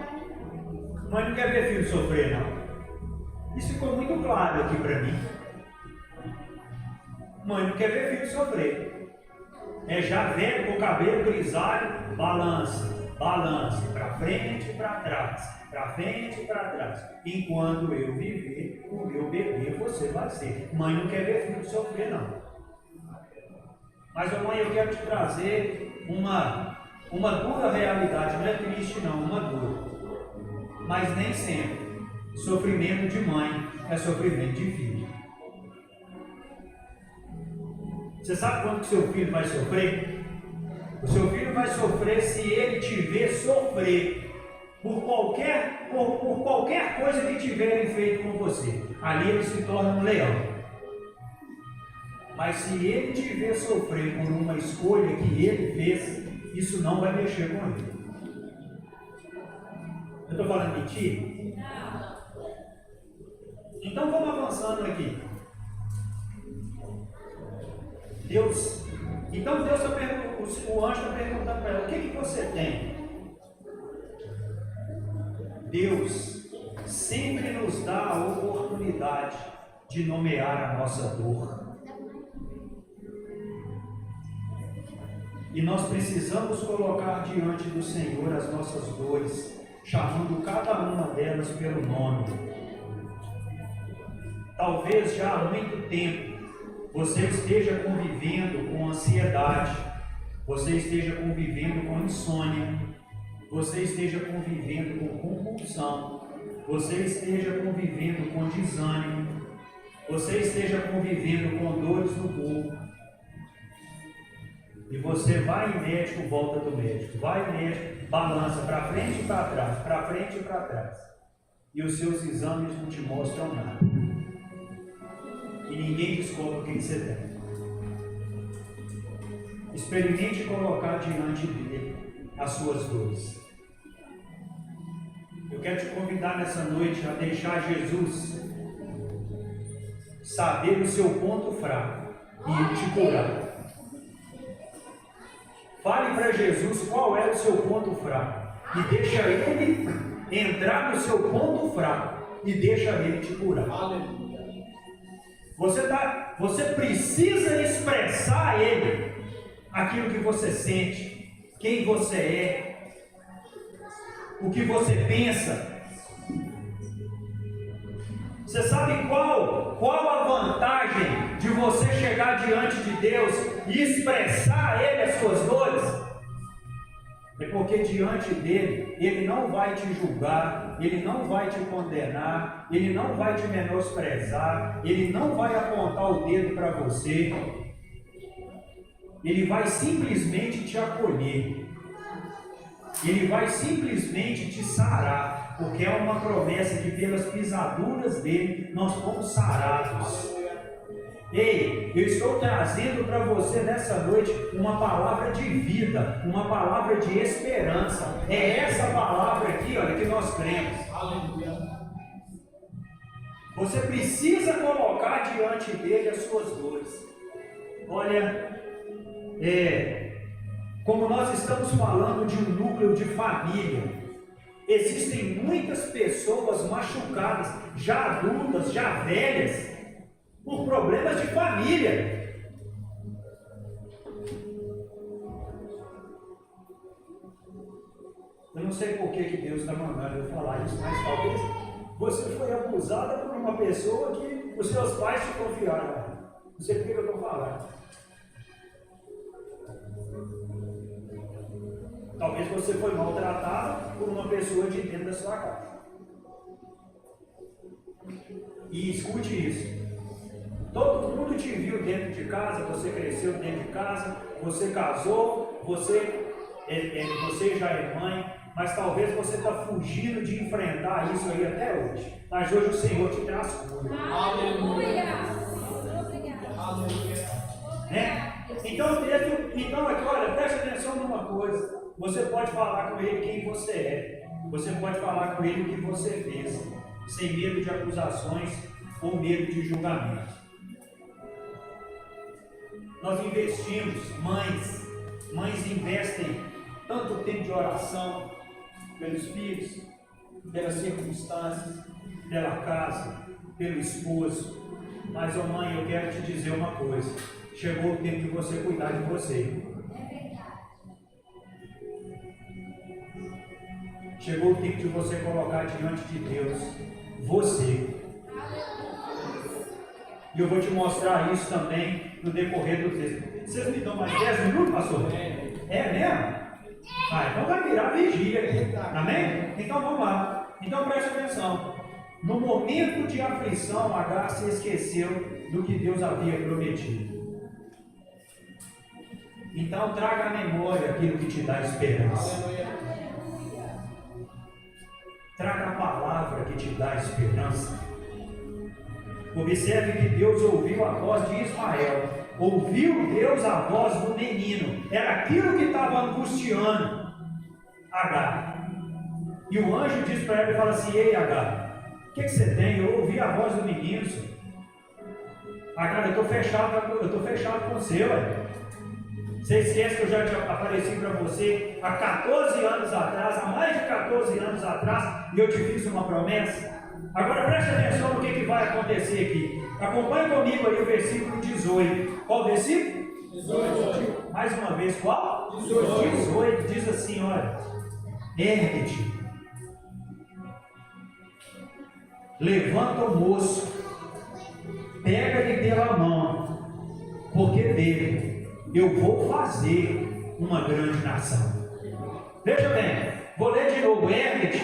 A: Mãe não quer ver filho sofrer, não. Isso ficou muito claro aqui para mim. Mãe não quer ver filho sofrer. É já velho com o cabelo grisalho, balance, para frente e para trás, para frente e para trás. Enquanto eu viver, o meu bebê você vai ser. Mãe não quer ver filho sofrer, não. Mas, mãe, eu quero te trazer uma dura realidade. Não é triste, não, uma dura. Mas nem sempre sofrimento de mãe é sofrimento de filho. Você sabe quando que seu filho vai sofrer? O seu filho vai sofrer se ele te ver sofrer por qualquer coisa que tiverem feito com você. Ali ele se torna um leão. Mas se ele te ver sofrer por uma escolha que ele fez, isso não vai mexer com ele. Eu estou falando mentira? Então vamos avançando aqui. Então Deus está perguntando, o anjo está perguntando para ela: o que você tem? Deus sempre nos dá a oportunidade de nomear a nossa dor. E nós precisamos colocar diante do Senhor as nossas dores, chamando cada uma delas pelo nome. Talvez já há muito tempo você esteja convivendo com ansiedade, você esteja convivendo com insônia, você esteja convivendo com compulsão, você esteja convivendo com desânimo, você esteja convivendo com dores no corpo, e você vai em médico, volta do médico, vai em médico, balança para frente e para trás, para frente e para trás, e os seus exames não te mostram nada, e ninguém descobre o que você tem. Experimente colocar diante dele as suas dores. Eu quero te convidar nessa noite a deixar Jesus saber o seu ponto fraco e ele te curar. Fale para Jesus qual é o seu ponto fraco e deixa ele entrar no seu ponto fraco e deixa ele te curar. Você precisa expressar a ele aquilo que você sente, quem você é, o que você pensa. Você sabe qual a vantagem de você chegar diante de Deus e expressar a Ele as suas dores? É porque diante dele, Ele não vai te julgar, Ele não vai te condenar, Ele não vai te menosprezar, Ele não vai apontar o dedo para você, Ele vai simplesmente te acolher, Ele vai simplesmente te sarar, porque é uma promessa que pelas pisaduras dele nós fomos sarados. Ei, eu estou trazendo para você nessa noite uma palavra de vida, uma palavra de esperança. É essa palavra aqui, olha, que nós cremos. Aleluia. Você precisa colocar diante dele as suas dores. Olha, como nós estamos falando de um núcleo de família, existem muitas pessoas machucadas, já adultas, já velhas, por problemas de família. Eu não sei por que Deus está mandando eu falar isso, mas talvez você foi abusada por uma pessoa que os seus pais te confiaram. Não sei por que eu estou falando. Talvez você foi maltratada por uma pessoa de dentro da sua casa. E escute isso. Todo mundo te viu dentro de casa, você cresceu dentro de casa, você casou, você já é mãe, mas talvez você está fugindo de enfrentar isso aí até hoje. Mas hoje o Senhor te traz cura.
B: Aleluia!
C: Aleluia!
A: Então aqui, olha, preste atenção numa coisa. Você pode falar com ele quem você é. Você pode falar com ele o que você fez, sem medo de acusações ou medo de julgamento. Nós investimos, mães investem tanto tempo de oração pelos filhos, pelas circunstâncias, pela casa, pelo esposo. Mas, mãe, eu quero te dizer uma coisa: chegou o tempo de você cuidar de você. Chegou o tempo de você colocar diante de Deus você. E eu vou te mostrar isso também no decorrer do texto. Vocês me dão mais 10 minutos, pastor? É mesmo? Então vai virar vigília aqui. Amém? Então vamos lá. Então preste atenção. No momento de aflição, Agar se esqueceu do que Deus havia prometido. Então traga à memória aquilo que te dá esperança. Traga a palavra que te dá esperança. Observe que Deus ouviu a voz de Ismael. Ouviu Deus a voz do menino. Era aquilo que estava angustiando Agar. E o anjo diz para ela e fala assim: ei, Agar, o que você tem? Eu ouvi a voz do menino, senhor. Agar, eu estou fechado com você, ué. Você esquece que eu já te apareci para você há 14 anos atrás, há mais de 14 anos atrás, e eu te fiz uma promessa? Agora preste atenção no que vai acontecer aqui. Acompanhe comigo aí o versículo 18. Qual versículo? 18. Mais uma vez, qual? 18. Diz assim, olha: ergue-te, levanta o moço, pega-lhe pela mão, porque dele eu vou fazer uma grande nação. Veja bem, Vou ler de novo. Ergue-te,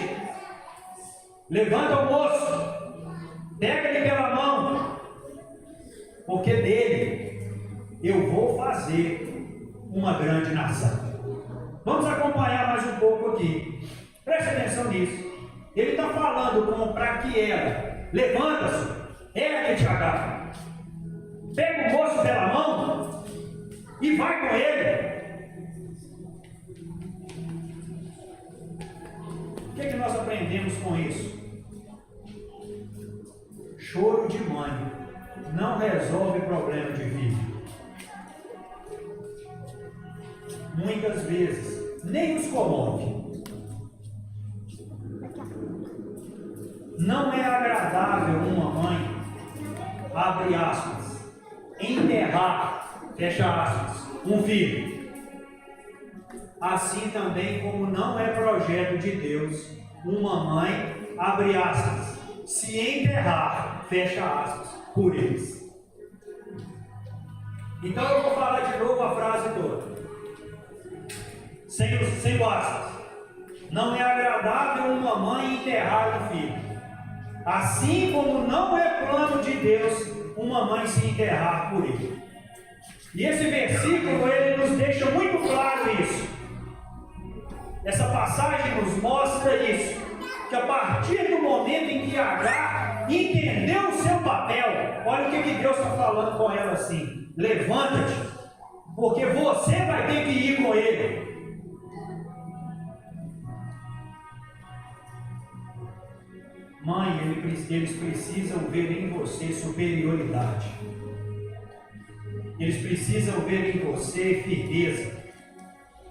A: levanta o moço, pega-lhe pela mão, porque dele eu vou fazer uma grande nação. Vamos acompanhar mais um pouco aqui. Preste atenção nisso. Ele está falando para que ela levanta-se, ergue-te, Agar, pega o moço pela mão e vai com ele. O que nós aprendemos com isso? Choro de mãe não resolve problema de filho. Muitas vezes nem os comove. Não é agradável uma mãe, abre aspas, enterrar, fecha aspas, um filho. Assim também como não é projeto de Deus uma mãe, abre aspas, se enterrar, fecha aspas, por eles. Então eu vou falar de novo a frase toda, sem aspas. Não é agradável uma mãe enterrar um filho. Assim como não é plano de Deus uma mãe se enterrar por ele. E esse versículo ele nos deixa muito claro isso. Essa passagem nos mostra isso, que a partir do momento em que Agar entendeu o seu papel, olha o que Deus está falando com ela assim: levanta-te, porque você vai ter que ir com ele. Mãe, eles precisam ver em você superioridade. Eles precisam ver em você firmeza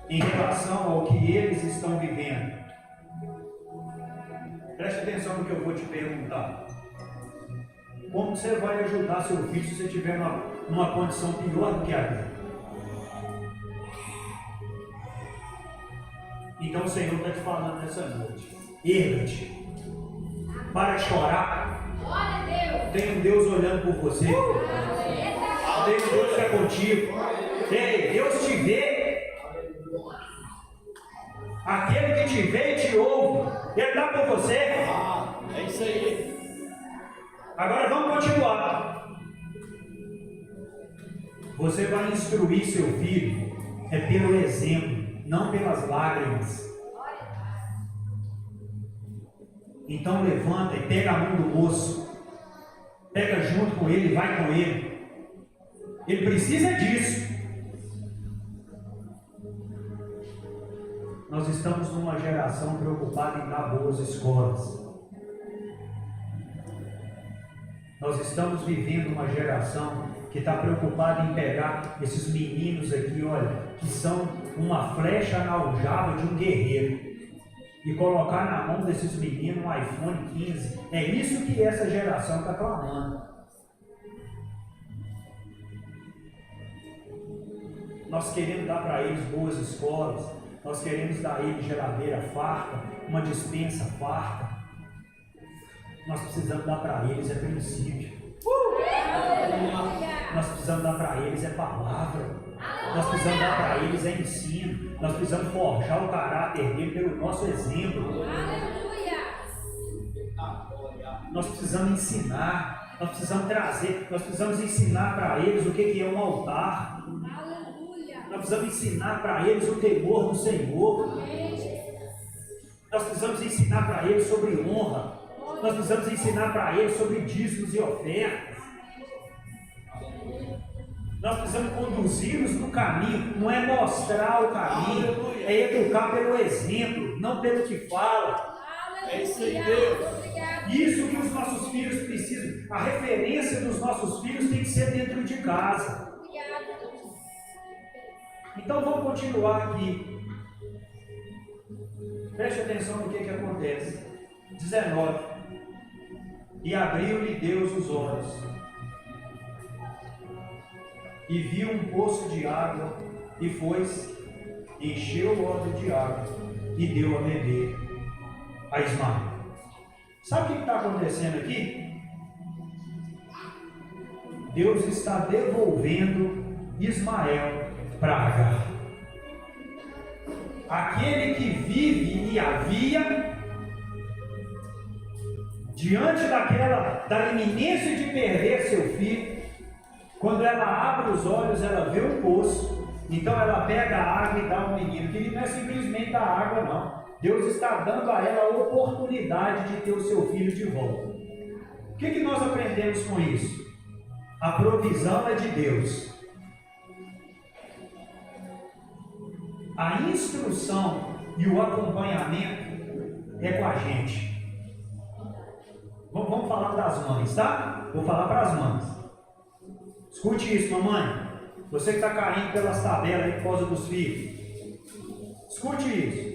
A: em relação ao que eles estão vivendo. Preste atenção no que eu vou te perguntar. Como você vai ajudar seu filho se você estiver numa condição pior do que a dele? Então o Senhor está te falando nessa noite: erga-te. Para de chorar. Tem um Deus olhando por você. Tem um Deus que é contigo. Ei, Deus te vê. Aquele que te vê e te ouve, Ele está por você.
C: É isso aí.
A: Agora vamos continuar. Você vai instruir seu filho pelo exemplo, não pelas lágrimas. Então levanta e pega a mão do moço, pega junto com ele, vai com ele. Ele precisa disso. Nós estamos numa geração preocupada em dar boas escolas. Nós estamos vivendo uma geração que está preocupada em pegar esses meninos aqui, olha, que são uma flecha na aljava de um guerreiro, e colocar na mão desses meninos um iPhone 15. É isso que essa geração está clamando. Nós queremos dar para eles boas escolas, nós queremos dar a eles geladeira farta, uma despensa farta. Nós precisamos dar para eles princípio. Nós precisamos dar para eles palavra. Nós precisamos dar para eles ensino. Nós precisamos forjar o caráter dele pelo nosso exemplo. Nós precisamos ensinar. Nós precisamos trazer. Nós precisamos ensinar para eles o que é um altar. Nós precisamos ensinar para eles o temor do Senhor. Nós precisamos ensinar para eles sobre honra. Nós precisamos ensinar para eles sobre dízimos e ofertas. Nós precisamos conduzi-los no caminho, não é mostrar o caminho, é educar pelo exemplo, não pelo que fala.
C: É isso aí, Deus.
A: Isso que os nossos filhos precisam. A referência dos nossos filhos tem que ser dentro de casa. Então vamos continuar aqui. Preste atenção no que acontece. 19. E abriu-lhe Deus os olhos, e viu um poço de água, e encheu o odre de água, e deu a beber a Ismael. Sabe o que está acontecendo aqui? Deus está devolvendo Ismael para Agar. aquele que vive e havia, diante da iminência de perder seu filho, quando ela abre os olhos, ela vê um poço, então ela pega a água e dá ao menino, que não é simplesmente a água, não. Deus está dando a ela a oportunidade de ter o seu filho de volta. O que nós aprendemos com isso? A provisão é de Deus. A instrução e o acompanhamento é com a gente. Vamos falar das mães, tá? Vou falar para as mães. Escute isso, mamãe. Você que está caindo pelas tabelas aí por causa dos filhos. Escute isso.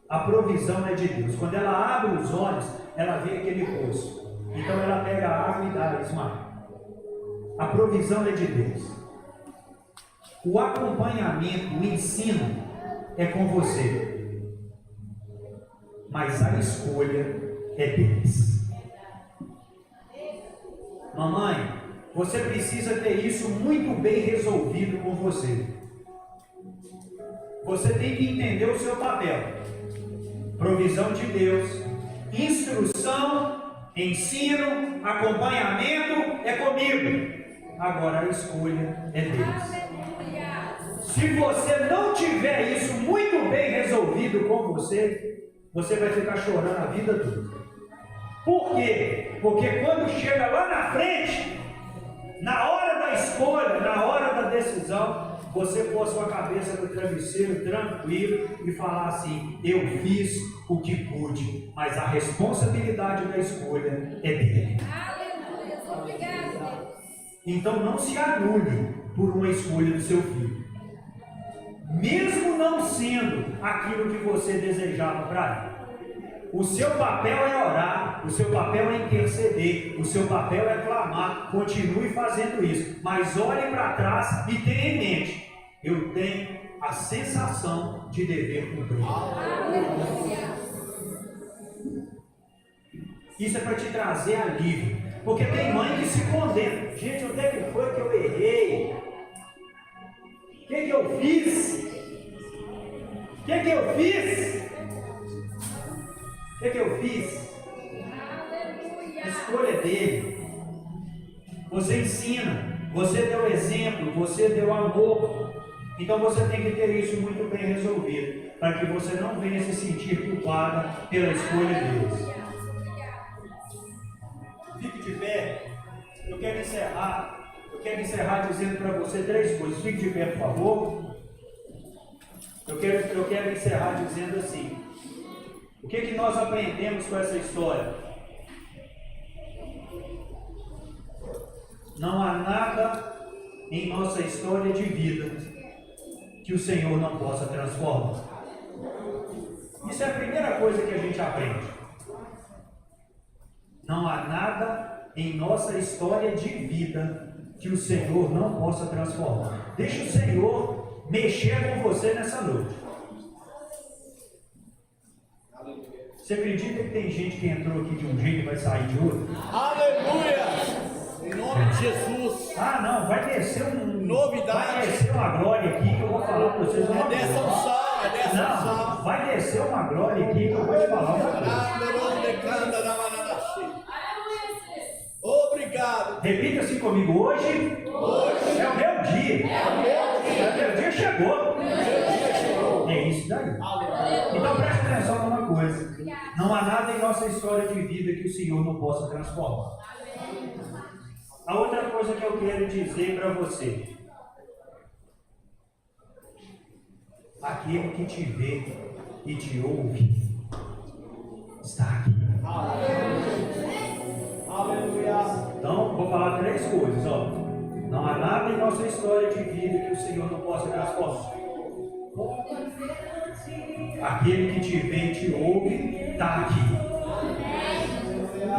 A: A provisão é de Deus. Quando ela abre os olhos, ela vê aquele poço. Então ela pega a água e dá a Ismael. A provisão é de Deus. O acompanhamento, o ensino é com você. Mas a escolha é deles. Mamãe, você precisa ter isso muito bem resolvido com você. Você tem que entender o seu papel. Provisão de Deus, instrução, ensino, acompanhamento é comigo. Agora a escolha é deles. Se você não tiver isso muito bem resolvido com você, você vai ficar chorando a vida toda. Por quê? Porque quando chega lá na frente, na hora da escolha, na hora da decisão, você pôr a sua cabeça no travesseiro tranquilo e falar assim: eu fiz o que pude, mas a responsabilidade da escolha é dele.
B: Aleluia, obrigado, Deus.
A: Então não se anule por uma escolha do seu filho, mesmo não sendo aquilo que você desejava para ele. O seu papel é orar, o seu papel é interceder, o seu papel é clamar. Continue fazendo isso, mas olhe para trás e tenha em mente: eu tenho a sensação de dever cumprir.
B: Aleluia.
A: Isso é para te trazer alívio, porque tem mãe que se condena. Gente, onde é que foi que eu errei? O que eu fiz? O que eu fiz? O que eu fiz? A escolha é dele. Você ensina, você deu exemplo, você deu amor. Então você tem que ter isso muito bem resolvido, para que você não venha se sentir culpada pela escolha deles. Fique de pé. Eu quero encerrar dizendo para você 3 coisas. Fique de pé, por favor. Eu quero encerrar dizendo assim: o que nós aprendemos com essa história? Não há nada em nossa história de vida que o Senhor não possa transformar. Isso é a primeira coisa que a gente aprende. Não há nada em nossa história de vida que o Senhor não possa transformar. Deixa o Senhor mexer com você nessa noite. Você acredita que tem gente que entrou aqui de um jeito e vai sair de outro?
C: Aleluia! Em nome de Jesus.
A: Ah, não, vai descer
C: Novidade.
A: Vai descer uma glória aqui que eu vou falar para vocês uma
C: É dessa
A: coisa.
C: unção, é dessa
A: Não,
C: unção.
A: vai descer uma glória aqui que eu vou te falar uma coisa.
C: Obrigado.
A: Repita assim comigo: hoje é o meu dia. O meu dia chegou. É isso daí. Então preste atenção numa coisa: não há nada em nossa história de vida que o Senhor não possa transformar. A outra coisa que eu quero dizer para você: aquele que te vê e te ouve está aqui.
C: Aleluia.
A: Então, vou falar 3 coisas, ó. Não há nada em nossa história de vida que o Senhor não possa transformar. Aquele que te vê e te ouve está aqui.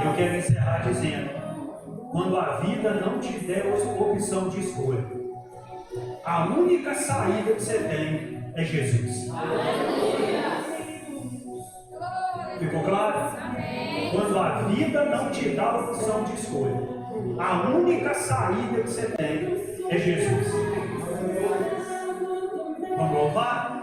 A: E eu quero encerrar dizendo: quando a vida não te der opção de escolha, a única saída que você tem é Jesus. Ficou claro? Quando a vida não te dá opção de escolha, a única saída que você tem é Jesus. Vamos louvar?